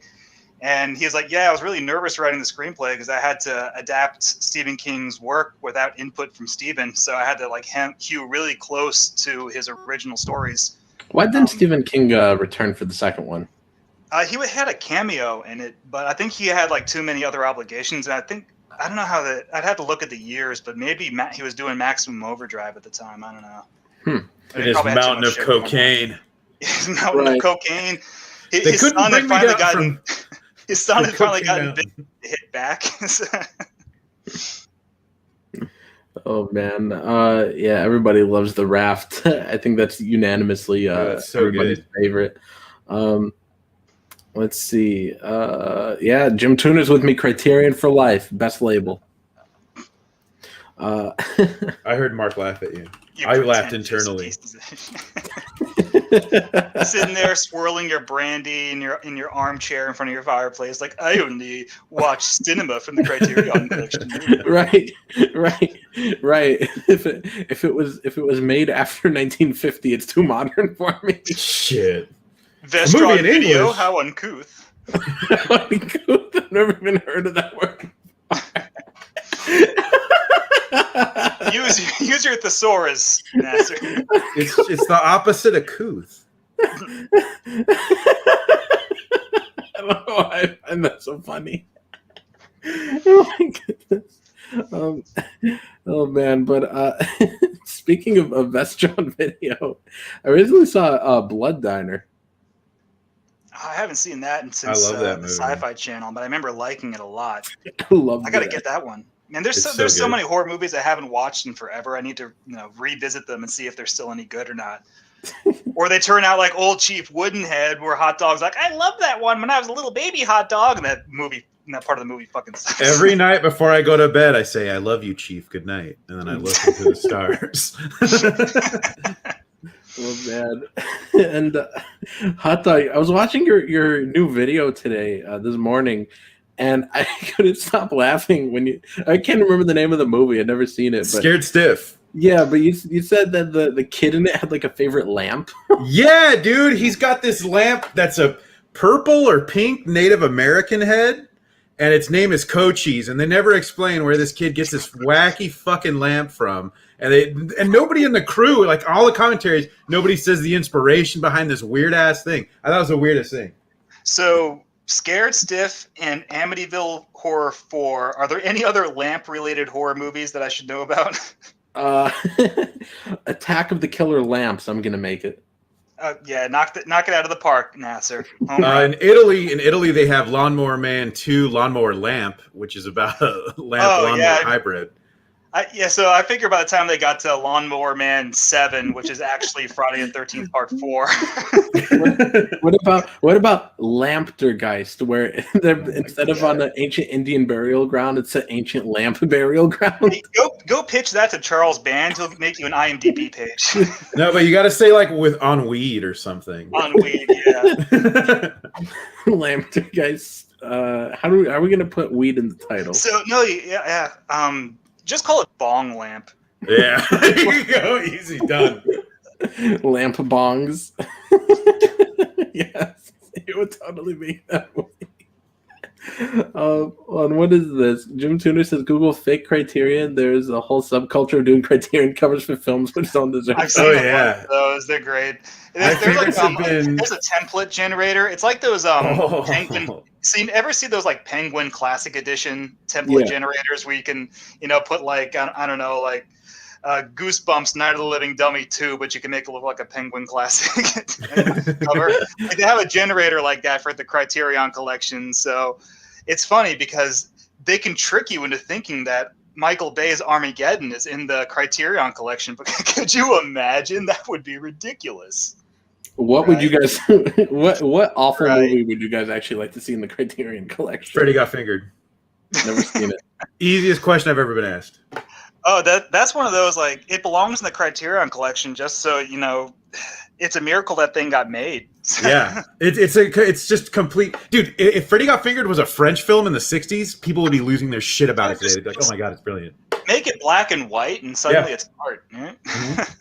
Speaker 3: And he's like, yeah, I was really nervous writing the screenplay because I had to adapt Stephen King's work without input from Stephen. So I had to like hew really close to his original stories.
Speaker 4: Why didn't Stephen King return for the second one?
Speaker 3: He had a cameo in it, but I think he had like too many other obligations. And I don't know how I'd have to look at the years, but maybe he was doing Maximum Overdrive at the time. I don't know.
Speaker 5: And his mountain of cocaine.
Speaker 3: His mountain of cocaine. His
Speaker 5: couldn't
Speaker 3: son had
Speaker 5: bring me
Speaker 3: finally
Speaker 5: down
Speaker 3: gotten.
Speaker 5: from
Speaker 3: His son had finally
Speaker 5: Cocaine
Speaker 3: gotten
Speaker 5: Mountain.
Speaker 3: hit back.
Speaker 4: Oh man, yeah, everybody loves The Raft. I think that's unanimously
Speaker 5: it's so
Speaker 4: everybody's
Speaker 5: good.
Speaker 4: favorite. Let's see. Yeah, Jim Tuner's with me. Criterion for life, best label.
Speaker 5: I heard Mark laugh at you.
Speaker 3: You
Speaker 5: I laughed
Speaker 3: pretentious
Speaker 5: internally.
Speaker 3: pieces of shit. Sitting there swirling your brandy in your armchair in front of your fireplace, like I only watch cinema from the Criterion Collection.
Speaker 4: right. If it was made after 1950, it's too modern for me.
Speaker 5: Shit.
Speaker 3: Vestron
Speaker 5: in
Speaker 3: video,
Speaker 5: English.
Speaker 3: how uncouth.
Speaker 4: I've never even heard of that word.
Speaker 3: Use your thesaurus, Nasser.
Speaker 5: It's the opposite of couth.
Speaker 4: I don't know why I find that so funny. Oh my goodness. Oh man, but speaking of Vestron video, I recently saw Blood Diner.
Speaker 3: I haven't seen that since
Speaker 5: love that
Speaker 3: the
Speaker 5: movie.
Speaker 3: Sci-Fi Channel, but I remember liking it a lot.
Speaker 4: I love
Speaker 3: I got to
Speaker 4: that.
Speaker 3: get that one. Man, there's
Speaker 5: It's
Speaker 3: so
Speaker 5: good.
Speaker 3: many horror movies I haven't watched in forever. I need to revisit them and see if they're still any good or not. Or they turn out like Old Chief Woodenhead, where hot dog's like, I love that one when I was a little baby hot dog, and that movie in that part of the movie fucking sucks.
Speaker 5: Every night before I go to bed, I say, "I love you, Chief. Good night," and then I look into the stars.
Speaker 4: Oh man. And Hot Dog, I was watching your new video today, this morning, and I couldn't stop laughing when I can't remember the name of the movie. I'd never seen it. But,
Speaker 5: Scared Stiff.
Speaker 4: yeah, but you said that the kid in it had like a favorite lamp.
Speaker 5: Yeah, dude, he's got this lamp that's a purple or pink Native American head, and its name is Cochise, and they never explain where this kid gets this wacky fucking lamp from. And nobody in the crew, like all the commentaries, nobody says the inspiration behind this weird ass thing. I thought it was the weirdest thing.
Speaker 3: So, Scared Stiff and Amityville Horror 4. Are there any other lamp-related horror movies that I should know about?
Speaker 4: Attack of the Killer Lamps. I'm gonna make it.
Speaker 3: Yeah, knock it out of the park, Nasser.
Speaker 5: In Italy, they have Lawnmower Man 2 Lawnmower Lamp, which is about a lawnmower hybrid.
Speaker 3: So I figure by the time they got to Lawnmower Man 7, which is actually Friday the 13th Part 4.
Speaker 4: What about Lamptergeist, where instead of on an ancient Indian burial ground, it's an ancient lamp burial ground?
Speaker 3: Hey, go pitch that to Charles Band. He'll make you an IMDb page.
Speaker 5: No, but you got to say like with on weed or something.
Speaker 3: On weed, yeah.
Speaker 4: Lamptergeist. Are we gonna put weed in the title?
Speaker 3: So no, yeah. Just call it Bong Lamp.
Speaker 5: Yeah, there you go. Easy done.
Speaker 4: Lamp bongs. Yes, it would totally be that movie. On what is this? Jim Tuner says Google fake Criterion. There's a whole subculture of doing Criterion covers for films which don't deserve.
Speaker 3: I've seen those. They're great. There's a template generator. It's like those Penguin. Ever see those like Penguin Classic Edition template generators where you can put like I don't know like Goosebumps Night of the Living Dummy 2, but you can make it look like a Penguin Classic cover. Like they have a generator like that for the Criterion Collection. So it's funny because they can trick you into thinking that Michael Bay's Armageddon is in the Criterion Collection. But could you imagine? That would be ridiculous.
Speaker 4: What would you guys? What awful movie would you guys actually like to see in the Criterion Collection?
Speaker 5: Freddy Got Fingered.
Speaker 4: Never seen it.
Speaker 5: Easiest question I've ever been asked.
Speaker 3: Oh, that's one of those like it belongs in the Criterion Collection just so it's a miracle that thing got made.
Speaker 5: Yeah, it's just complete, dude. If Freddy Got Fingered was a French film in the '60s, people would be losing their shit about it today. They'd be like, "Oh my god, it's brilliant."
Speaker 3: Make it black and white, and suddenly it's art. Right?
Speaker 5: Mm-hmm.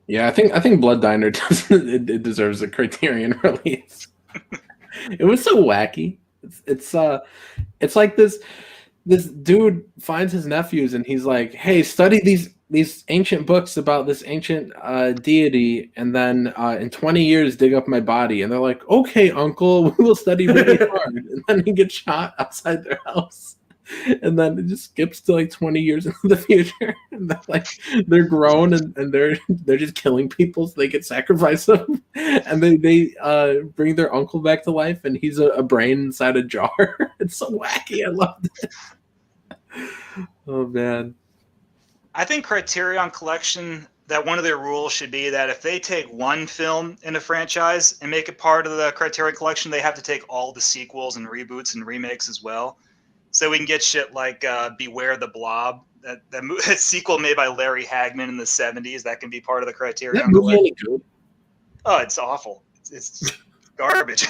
Speaker 4: Yeah, I think Blood Diner it deserves a Criterion release. It was so wacky. It's like this dude finds his nephews and he's like, "Hey, study these ancient books about this ancient deity, and then in 20 years dig up my body." And they're like, "Okay, uncle, we will study really hard." And then he gets shot outside their house. And then it just skips to like 20 years into the future, and they're grown and they're just killing people so they get sacrificed them, and they bring their uncle back to life, and he's a brain inside a jar. It's so wacky. I loved it. Oh man.
Speaker 3: I think Criterion Collection, that one of their rules should be that if they take one film in a franchise and make it part of the Criterion Collection, they have to take all the sequels and reboots and remakes as well. So we can get shit like Beware the Blob, that sequel made by Larry Hagman in the 70s. That can be part of the Criterion Collection.
Speaker 4: Good?
Speaker 3: Oh, it's awful. It's garbage.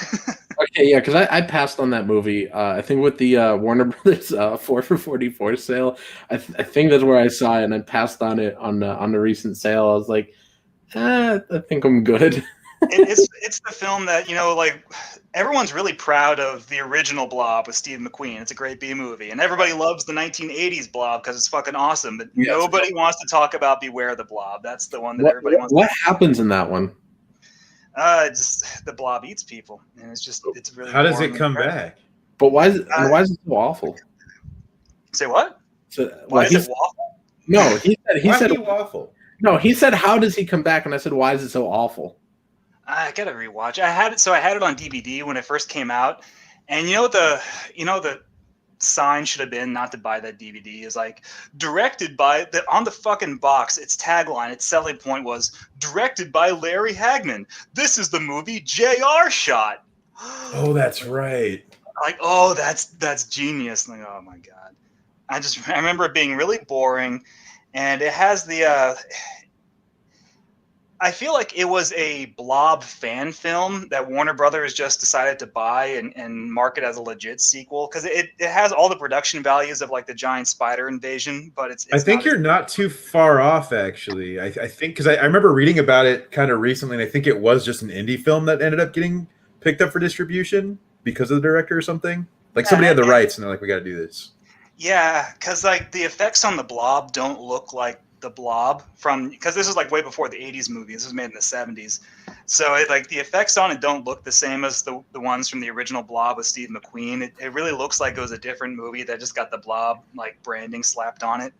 Speaker 4: Okay, yeah, because I passed on that movie. I think with the Warner Brothers 4 for $44 sale. I think that's where I saw it, and I passed on it on the recent sale. I was like, I think I'm good.
Speaker 3: It's the film that like everyone's really proud of the original Blob with Steve McQueen. It's a great B movie, and everybody loves the 1980s Blob because it's fucking awesome. But nobody wants to talk about Beware the Blob. That's the one that everybody wants.
Speaker 4: What happens in that one?
Speaker 3: Just the Blob eats people, and it's really.
Speaker 5: How does it come back?
Speaker 4: But why is it so awful?
Speaker 3: Say what?
Speaker 4: So,
Speaker 3: why is it awful?
Speaker 4: No, he said
Speaker 5: awful.
Speaker 4: No, he said, "How does he come back?" And I said, "Why is it so awful?"
Speaker 3: I gotta rewatch. I had it on DVD when it first came out, and the sign should have been not to buy that DVD is like directed by on the fucking box. Its tagline, its selling point was directed by Larry Hagman. This is the movie JR shot.
Speaker 5: Oh, that's right.
Speaker 3: like, oh, that's genius. Like, oh my god, I remember it being really boring, and it has the. I feel like it was a Blob fan film that Warner Brothers just decided to buy and market as a legit sequel because it has all the production values of like the giant spider invasion, but it's
Speaker 5: I think
Speaker 3: not
Speaker 5: you're not too far off, actually. I think because I remember reading about it kind of recently, and I think it was just an indie film that ended up getting picked up for distribution because of the director or something. Like somebody had the rights, and they're like, "We got to do this."
Speaker 3: Yeah, because like the effects on the Blob don't look like the Blob because this is like way before the 80s movie. This was made in the 70s. So like the effects on it don't look the same as the ones from the original Blob with Steve McQueen. It really looks like it was a different movie that just got the Blob like branding slapped on it.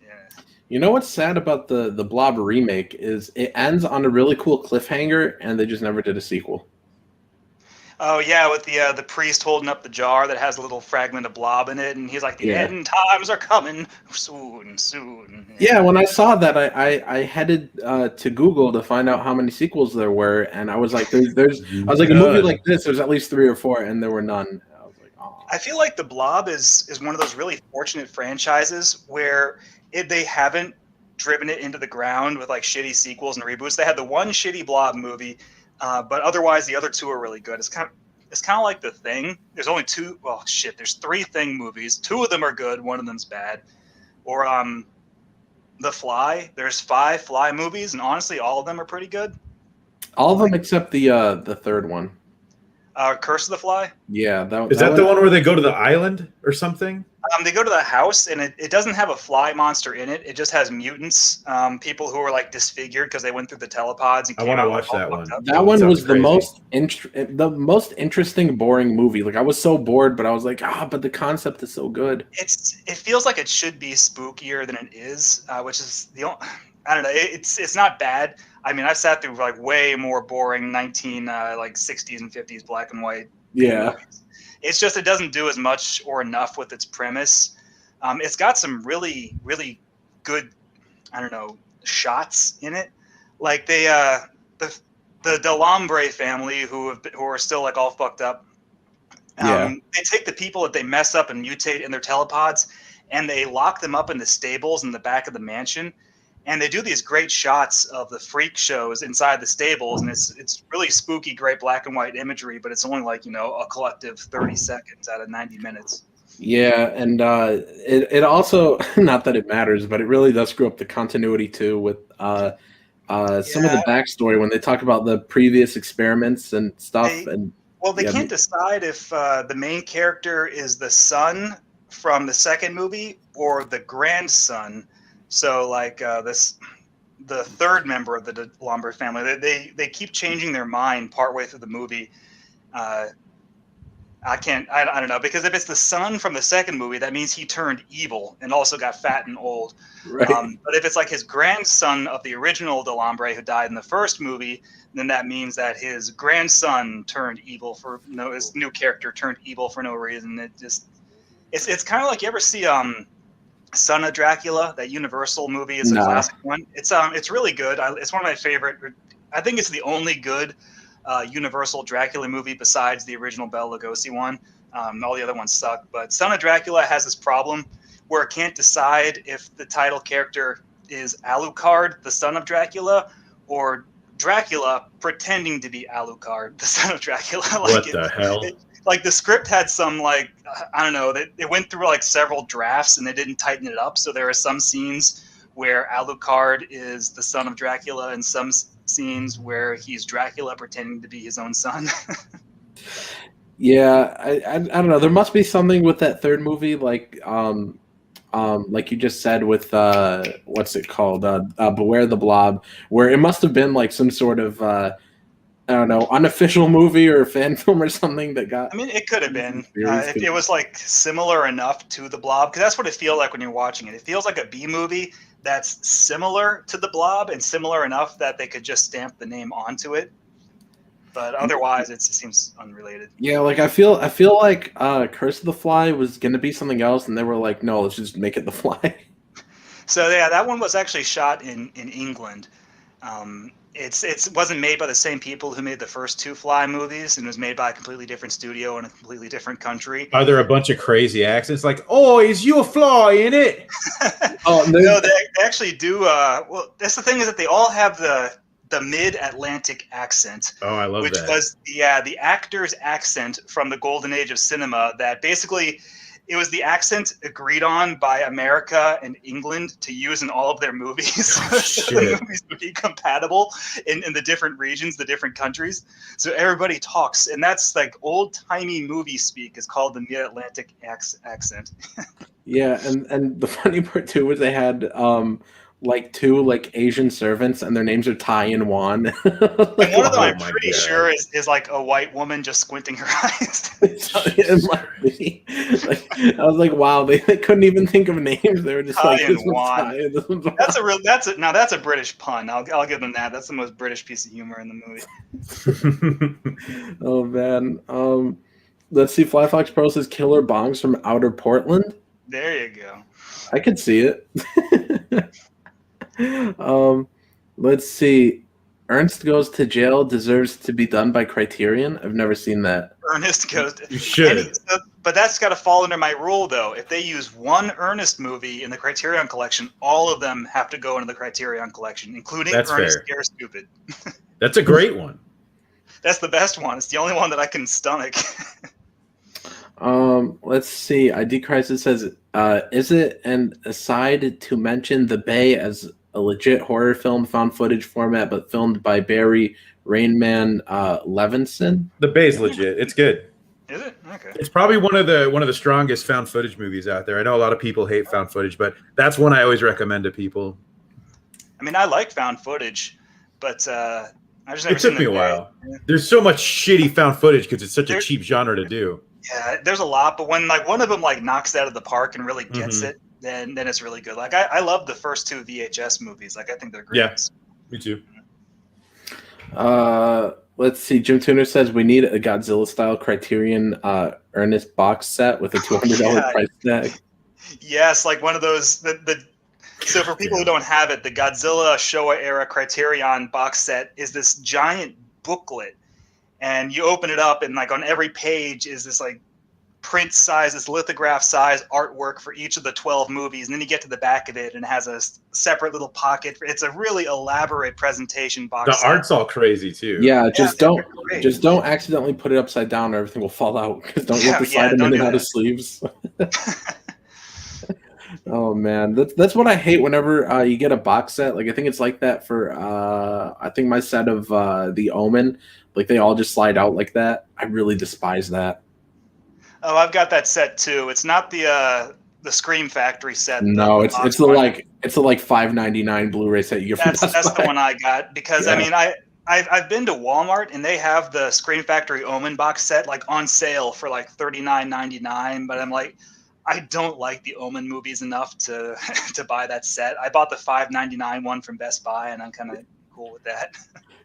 Speaker 3: Yeah.
Speaker 4: You know what's sad about the Blob remake is it ends on a really cool cliffhanger, and they just never did a sequel.
Speaker 3: Oh yeah, with the priest holding up the jar that has a little fragment of Blob in it, and he's like, "The end times are coming soon, soon."
Speaker 4: Yeah, when I saw that, I headed to Google to find out how many sequels there were, and I was like, "There's." I was like, "A movie like this, there's at least 3 or 4," and there were none. I was like, "Oh."
Speaker 3: I feel like the Blob is one of those really fortunate franchises where they haven't driven it into the ground with like shitty sequels and reboots. They had the one shitty Blob movie. But otherwise, the other 2 are really good. It's kind of like The Thing. There's only 2. Well, shit. There's 3 Thing movies. 2 of them are good. 1 of them's bad. Or The Fly. There's 5 Fly movies, and honestly, all of them are pretty good.
Speaker 4: All of them except the third one.
Speaker 3: Curse of the Fly.
Speaker 4: Yeah,
Speaker 5: Is that the one where they go to the island or something?
Speaker 3: They go to the house, and it doesn't have a fly monster in it. It just has mutants, people who are like disfigured because they went through the telepods. And
Speaker 5: I want to watch that one.
Speaker 4: That one was the most interesting, boring movie. Like I was so bored, but I was like, but the concept is so good.
Speaker 3: It feels like it should be spookier than it is, which is I don't know. It's not bad. I mean, I've sat through like way more boring 60s and 50s black and white.
Speaker 4: Yeah.
Speaker 3: Movies. It's just it doesn't do as much or enough with its premise. It's got some really, really good, I don't know, shots in it. Like the Delambre family who are still like all fucked up. They take the people that they mess up and mutate in their telepods, and they lock them up in the stables in the back of the mansion. And they do these great shots of the freak shows inside the stables, and it's really spooky, great black and white imagery, but it's only like, a collective 30 seconds out of 90 minutes.
Speaker 4: Yeah, and it also, not that it matters, but it really does screw up the continuity too with some of the backstory when they talk about the previous experiments and stuff.
Speaker 3: They can't decide if the main character is the son from the second movie or the grandson. So like the third member of the Delambre family, they keep changing their mind partway through the movie. I don't know, because if it's the son from the second movie, that means he turned evil and also got fat and old.
Speaker 4: Right.
Speaker 3: But if it's like his grandson of the original Delambre who died in the first movie, then that means that his grandson turned evil his new character turned evil for no reason. It's kind of like, you ever see Son of Dracula, that Universal movie is a classic one. It's really good. It's one of my favorite. I think it's the only good Universal Dracula movie besides the original Bela Lugosi one. All the other ones suck. But Son of Dracula has this problem where it can't decide if the title character is Alucard, the son of Dracula, or Dracula pretending to be Alucard, the son of Dracula.
Speaker 5: What the hell?
Speaker 3: Like the script had some I don't know, it went through like several drafts and they didn't tighten it up. So there are some scenes where Alucard is the son of Dracula and some scenes where he's Dracula pretending to be his own son.
Speaker 4: Yeah, I don't know. There must be something with that third movie, like you just said with what's it called? Beware the Blob, where it must have been like some sort of I don't know, unofficial movie or fan film or something that got.
Speaker 3: I mean, it could have been. It was like similar enough to the Blob, because that's what it feels like when you're watching it. It feels like a B movie that's similar to the Blob and similar enough that they could just stamp the name onto it. But otherwise, it seems unrelated.
Speaker 4: Yeah, like I feel like Curse of the Fly was gonna be something else, and they were like, no, let's just make it The Fly.
Speaker 3: So yeah, that one was actually shot in England. it wasn't made by the same people who made the first two Fly movies, and it was made by a completely different studio in a completely different country.
Speaker 5: Are there a bunch of crazy accents like, "Oh, is you a fly in it?"
Speaker 4: Oh
Speaker 3: No, they actually do. Well, that's the thing is that they all have the mid-Atlantic accent.
Speaker 5: Oh, I love
Speaker 3: which
Speaker 5: that.
Speaker 3: was the actor's accent from the golden age of cinema. That basically it was the accent agreed on by America and England to use in all of their movies.
Speaker 5: Oh,
Speaker 3: So the movies would be compatible in the different regions, the different countries. So everybody talks, and that's like old-timey movie speak is called the mid-Atlantic accent.
Speaker 4: Yeah, and the funny part too was they had like two like Asian servants, and their names are Tai and Wan.
Speaker 3: And one of them, I'm
Speaker 5: my
Speaker 3: pretty
Speaker 5: God.
Speaker 3: sure, is like a white woman just squinting her eyes.
Speaker 4: It might be. Like, I was like, wow, they couldn't even think of names. They were just
Speaker 3: Tai
Speaker 4: like,
Speaker 3: and
Speaker 4: this one's
Speaker 3: Wan.
Speaker 4: Tai, and this one's Wan.
Speaker 3: That's a British pun. I'll give them that. That's the most British piece of humor in the movie.
Speaker 4: Oh man. Let's see. Fly Fox Pro says Killer Bongs from Outer Portland.
Speaker 3: There you go.
Speaker 4: I could see it. Let's see. Ernst Goes to Jail deserves to be done by Criterion. I've never seen that.
Speaker 3: Ernest goes to,
Speaker 5: You should.
Speaker 3: but that's got to fall under my rule though. If they use one Ernest movie in the Criterion collection, all of them have to go into the Criterion collection, including
Speaker 5: That's
Speaker 3: Ernest
Speaker 5: fair.
Speaker 3: Scare Stupid.
Speaker 5: That's a great one.
Speaker 3: That's the best one. It's the only one that I can stomach.
Speaker 4: Let's see. ID Crisis says, is it an aside to mention The Bay as a legit horror film, found footage format, but filmed by Barry Rainman Levinson?
Speaker 5: The Bay's legit. It's good.
Speaker 3: Is it? Okay.
Speaker 5: It's probably one of the strongest found footage movies out there. I know a lot of people hate found footage, but that's one I always recommend to people.
Speaker 3: I mean, I like found footage, but I just never
Speaker 5: It took
Speaker 3: seen
Speaker 5: me
Speaker 3: The
Speaker 5: a
Speaker 3: Bay.
Speaker 5: while. There's so much shitty found footage because it's such a cheap genre to do.
Speaker 3: Yeah, there's a lot, but when like one of them like knocks it out of the park and really gets it, then it's really good. Like I love the first two VHS movies. Like I think they're great.
Speaker 5: Yeah. Me too.
Speaker 4: Let's see. Jim Tuner says we need a Godzilla style Criterion Ernest box set with a $200
Speaker 3: Yeah.
Speaker 4: price tag.
Speaker 3: Yes, like one of those. So for people who don't have it, the Godzilla Showa era Criterion box set is this giant booklet, and you open it up, and like on every page is this like print size, this lithograph size artwork for each of the 12 movies, and then you get to the back of it and it has a separate little pocket. It's a really elaborate presentation box.
Speaker 5: The
Speaker 3: set.
Speaker 5: art's all crazy too.
Speaker 4: Yeah, just
Speaker 3: they're
Speaker 4: don't
Speaker 3: great.
Speaker 4: just don't accidentally put it upside down or everything will fall out. Because don't you have to
Speaker 3: Yeah,
Speaker 4: slide them
Speaker 3: don't
Speaker 4: in and
Speaker 3: do
Speaker 4: out of
Speaker 3: that.
Speaker 4: sleeves? Oh man, that's what I hate whenever you get a box set. Like I think it's like that for I think my set of The Omen, like they all just slide out like that. I really despise that.
Speaker 3: Oh, I've got that set too. It's not the Scream Factory set.
Speaker 4: No,
Speaker 3: the
Speaker 4: it's
Speaker 3: box
Speaker 4: the
Speaker 3: one.
Speaker 4: it's the like $5.99 Blu-ray set you get from
Speaker 3: That's
Speaker 4: Best
Speaker 3: the
Speaker 4: Buy.
Speaker 3: one I got because
Speaker 4: Yeah.
Speaker 3: I mean I've been to Walmart and they have the Scream Factory Omen box set like on sale for like $39.99, but I'm like, I don't like the Omen movies enough to to buy that set. I bought the $5.99 one from Best Buy, and I'm kind of cool with that.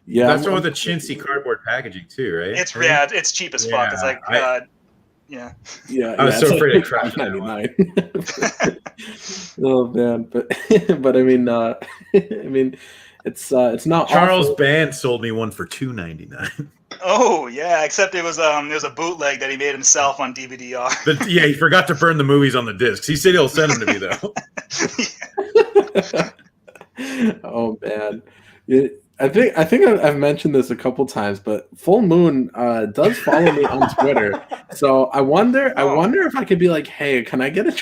Speaker 4: Yeah,
Speaker 5: That's the one with the chintzy cardboard packaging too, right?
Speaker 3: It's cheap as fuck. It's like yeah.
Speaker 4: Yeah,
Speaker 5: I was
Speaker 4: it's
Speaker 5: so
Speaker 4: like
Speaker 5: afraid of trash on that
Speaker 4: $5.99. Oh man, but I mean, it's not
Speaker 5: Charles
Speaker 4: awful.
Speaker 5: Band sold me one for $2.99.
Speaker 3: Oh yeah, except it was a bootleg that he made himself on DVD-R.
Speaker 5: But yeah, he forgot to burn the movies on the discs. He said he'll send them to me though.
Speaker 4: Oh man, I think I've mentioned this a couple times, but Full Moon does follow me on Twitter. So I wonder if I could be like, hey, can I get a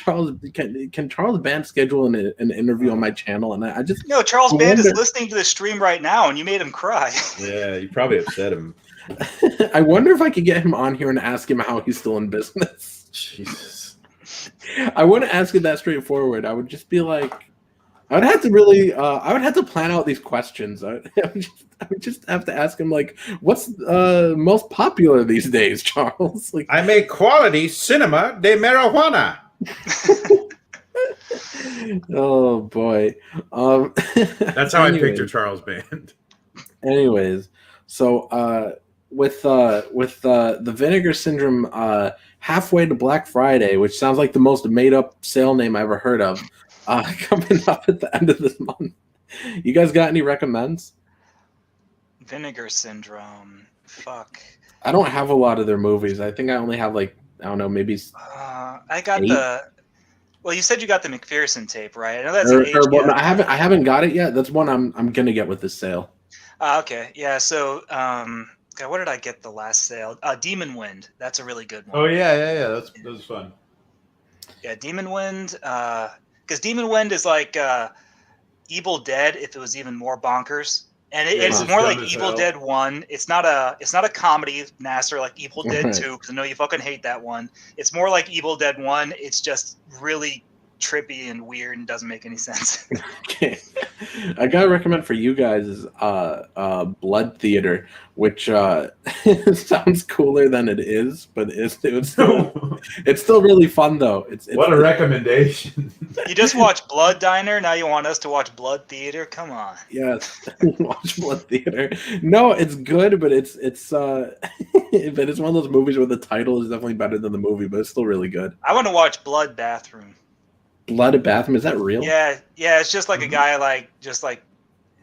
Speaker 4: can Charles Band schedule an interview on my channel? And I just
Speaker 3: No, Charles Band is
Speaker 4: wonder-
Speaker 3: listening to the stream right now, and you made him cry.
Speaker 5: Yeah, you probably upset him.
Speaker 4: I wonder if I could get him on here and ask him how he's still in business.
Speaker 5: Jesus.
Speaker 4: I wouldn't ask it that straightforward. I would just be like, I would have to really, I would have to plan out these questions. I would just have to ask him like, what's most popular these days, Charles? Like,
Speaker 5: I make quality cinema de marijuana.
Speaker 4: oh boy.
Speaker 5: That's how I
Speaker 4: anyways.
Speaker 5: picture Charles Band.
Speaker 4: Anyways, so with the Vinegar Syndrome halfway to Black Friday, which sounds like the most made up sale name I ever heard of, coming up at the end of this month. You guys got any recommends?
Speaker 3: Vinegar Syndrome. Fuck.
Speaker 4: I don't have a lot of their movies. I think I only have like, I don't know, maybe
Speaker 3: I got
Speaker 4: 8?
Speaker 3: the. Well, you said you got the McPherson tape, right? I know that's an
Speaker 4: Well,
Speaker 3: HBO.
Speaker 4: I haven't got it yet. That's one I'm gonna get with this sale.
Speaker 3: Okay, yeah. So, God, what did I get the last sale? Demon Wind. That's a really good one.
Speaker 5: Oh yeah. That was fun.
Speaker 3: Yeah, Demon Wind. Because Demon Wind is like Evil Dead if it was even more bonkers, and it's
Speaker 5: it's
Speaker 3: more
Speaker 5: dumb
Speaker 3: like
Speaker 5: as
Speaker 3: Evil
Speaker 5: hell.
Speaker 3: Dead 1. It's not a comedy, Nasser, like Evil Dead
Speaker 4: Right.
Speaker 3: 2. Because I know you fucking hate that one. It's more like Evil Dead 1. It's just really trippy and weird and doesn't make any sense.
Speaker 4: Okay. I gotta recommend for you guys is Blood Theater, which sounds cooler than it is, but it's still really fun though. It's
Speaker 5: What a recommendation.
Speaker 3: You just watch Blood Diner. Now you want us to watch Blood Theater? Come on.
Speaker 4: Yes, watch Blood Theater. No, it's good, but it's but it's one of those movies where the title is definitely better than the movie, but it's still really good.
Speaker 3: I want to watch Blood Bathroom.
Speaker 4: Blood Bathroom, is that real?
Speaker 3: Yeah. It's just like a guy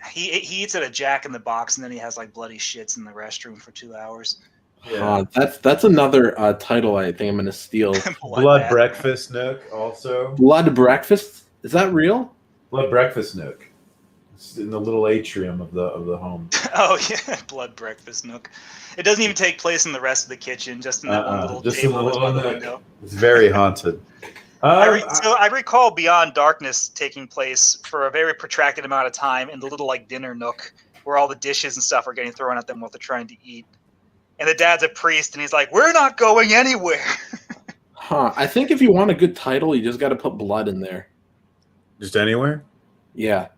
Speaker 3: he eats at a Jack in the Box and then he has like bloody shits in the restroom for 2 hours.
Speaker 4: That's another title I think I'm gonna steal.
Speaker 5: Blood
Speaker 3: Bathroom.
Speaker 5: Breakfast Nook also.
Speaker 4: Blood Breakfast, is that real?
Speaker 5: Blood Breakfast Nook. It's in the little atrium of the home.
Speaker 3: Oh yeah, Blood Breakfast Nook. It doesn't even take place in the rest of the kitchen, just in that one little
Speaker 5: just in the
Speaker 3: table that's by
Speaker 5: little
Speaker 3: the
Speaker 5: nook.
Speaker 3: window.
Speaker 5: It's very haunted.
Speaker 3: I recall Beyond Darkness taking place for a very protracted amount of time in the little like dinner nook where all the dishes and stuff are getting thrown at them while they're trying to eat. And the dad's a priest, and he's like, "We're not going anywhere."
Speaker 4: I think if you want a good title, you just got to put blood in there.
Speaker 5: Just anywhere?
Speaker 4: Yeah.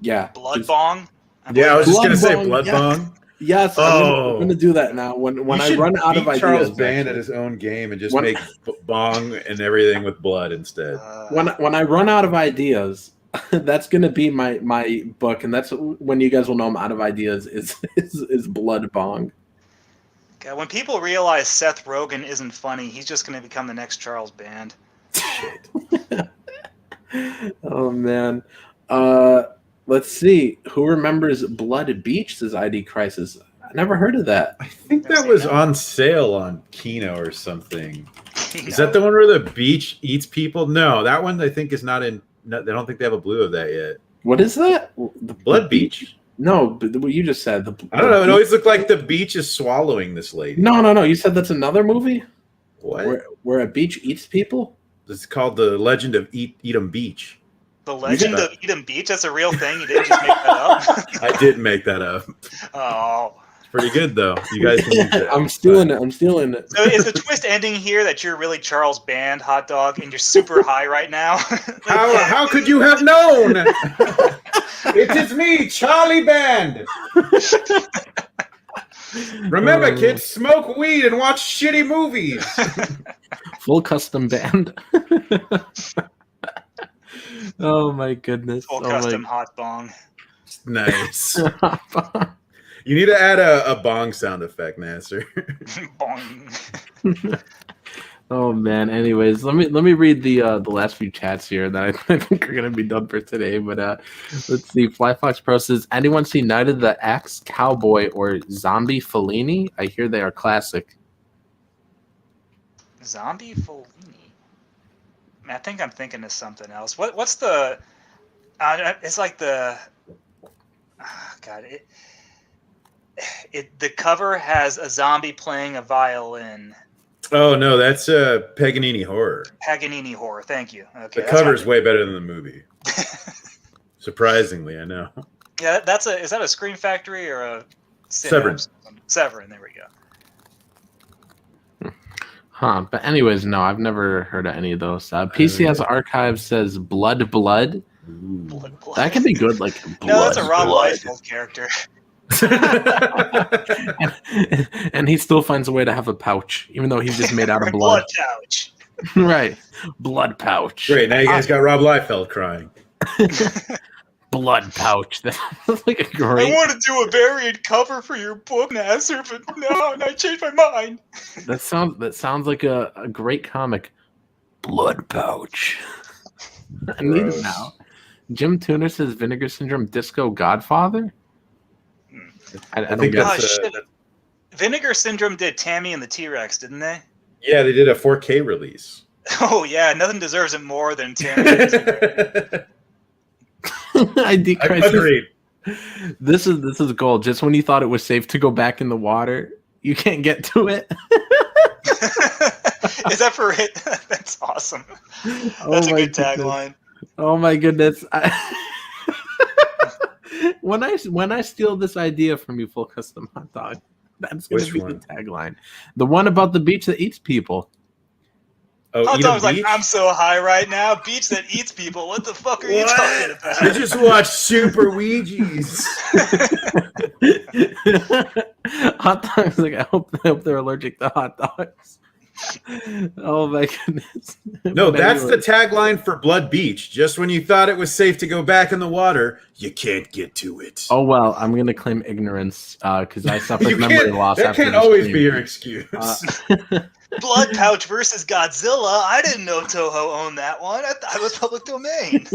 Speaker 3: Blood Bong.
Speaker 5: Yeah, I was just
Speaker 4: Blood
Speaker 5: gonna say
Speaker 4: Bong,
Speaker 5: Blood
Speaker 4: yeah.
Speaker 5: Bong.
Speaker 4: Yes, I'm gonna do that now. When
Speaker 5: You
Speaker 4: I
Speaker 5: should
Speaker 4: run out of
Speaker 5: beat
Speaker 4: ideas,
Speaker 5: Charles Band
Speaker 4: actually.
Speaker 5: at his own game and just
Speaker 4: When-
Speaker 5: make bong and everything with blood instead.
Speaker 4: when I run out of ideas, that's gonna be my book, and that's when you guys will know I'm out of ideas. Is Blood Bong.
Speaker 3: God, when people realize Seth Rogen isn't funny, he's just going to become the next Charles Band.
Speaker 4: Oh man. Let's see. Who remembers Blood Beach? Says ID Crisis. I never heard of that.
Speaker 5: I think that was on sale on Kino or something.
Speaker 3: You
Speaker 5: Is
Speaker 3: know?
Speaker 5: that the one where the beach eats people? No, that one I think is not in. No, I don't think they have a blue of that yet.
Speaker 4: What is that? The
Speaker 5: Blood Beach.
Speaker 4: No, but what you just said.
Speaker 5: I don't know. It always looked like the beach is swallowing this lady.
Speaker 4: No. You said that's another movie
Speaker 5: What?
Speaker 4: where a beach eats people.
Speaker 5: It's called The Legend of Edom Beach.
Speaker 3: The Legend of Edom Beach? That's a real thing? You didn't just make that up?
Speaker 5: I did make that up.
Speaker 3: Oh.
Speaker 5: It's pretty good though. You guys can use it.
Speaker 4: I'm stealing it.
Speaker 3: So is the twist ending here that you're really Charles Band, hot dog, and you're super high right now?
Speaker 5: How could you have known? It is me, Charlie Band. Remember, kids, smoke weed and watch shitty movies.
Speaker 4: Full custom band. Oh my goodness.
Speaker 3: Full custom hot bong.
Speaker 5: Nice. You need to add a bong sound effect, Nasser.
Speaker 3: Bong.
Speaker 4: Oh man. Anyways, let me read the last few chats here that I think are gonna be done for today. But let's see. Fly Fox Pro says, anyone see Night of the Axe Cowboy or Zombie Fellini? I hear they are classic.
Speaker 3: Zombie Fellini. I think I'm thinking of something else. What's the? It's like the. Oh, God, the cover has a zombie playing a violin.
Speaker 5: Oh no, that's Paganini horror.
Speaker 3: Paganini horror. Thank you. Okay,
Speaker 5: The cover's way better than the movie. Surprisingly, I know.
Speaker 3: Yeah, is that a Scream Factory or a
Speaker 5: Severin?
Speaker 3: Severin. There we go.
Speaker 4: Huh. But anyways, no, I've never heard of any of those. PCS Archive says Blood.
Speaker 3: Blood.
Speaker 4: That could be good. Like
Speaker 3: No, that's a Rob
Speaker 4: Blood.
Speaker 3: Liefeld character.
Speaker 4: And he still finds a way to have a pouch, even though he's just made out of blood.
Speaker 3: Blood pouch.
Speaker 4: Right. Blood pouch.
Speaker 5: Great, now you guys got Rob Liefeld crying.
Speaker 4: Blood pouch. That's like a
Speaker 3: I
Speaker 4: great.
Speaker 3: want to do a variant cover for your book, Nasser, but no, and I changed my mind.
Speaker 4: That sounds like a great comic. Blood pouch. I need it now. Jim Tuner says Vinegar Syndrome Disco Godfather. I
Speaker 5: I
Speaker 4: don't
Speaker 5: think
Speaker 4: get
Speaker 3: Oh,
Speaker 5: that's
Speaker 3: shit. Vinegar Syndrome did Tammy and the T-Rex, didn't they?
Speaker 5: yeah, they did a 4K release.
Speaker 3: Oh yeah, nothing deserves it more than Tammy and the T-Rex.
Speaker 4: ID crisis.
Speaker 5: Agreed.
Speaker 4: This is gold. Just when you thought it was safe to go back in the water, you can't get to it.
Speaker 3: Is that for it? That's awesome.
Speaker 4: Oh
Speaker 3: That's a
Speaker 4: my
Speaker 3: good
Speaker 4: goodness.
Speaker 3: tagline.
Speaker 4: Oh my goodness. When I steal this idea from you, Full Custom Hot Dog, that's going to
Speaker 5: Which
Speaker 4: be
Speaker 5: one?
Speaker 4: the tagline. The one about the beach that eats people.
Speaker 5: Oh,
Speaker 3: Hot
Speaker 5: eat a
Speaker 3: Dog's like,
Speaker 5: beach?
Speaker 3: I'm so high right now. Beach that eats people. What the fuck are you talking
Speaker 5: What? I
Speaker 3: about?
Speaker 5: just watched Super Ouija's.
Speaker 4: Hot dogs, like I hope they're allergic to hot dogs. Oh my goodness.
Speaker 5: No,
Speaker 4: But
Speaker 5: that's
Speaker 4: anyway.
Speaker 5: the tagline for Blood Beach. Just when you thought it was safe to go back in the water, you can't get to it.
Speaker 4: Oh well, I'm gonna claim ignorance because I suffered
Speaker 5: You
Speaker 4: memory
Speaker 5: can't,
Speaker 4: loss.
Speaker 5: that
Speaker 4: after
Speaker 5: can't
Speaker 4: this
Speaker 5: always
Speaker 4: game.
Speaker 5: be your excuse.
Speaker 3: Blood Pouch versus Godzilla. I didn't know Toho owned that one. I thought it was public domain.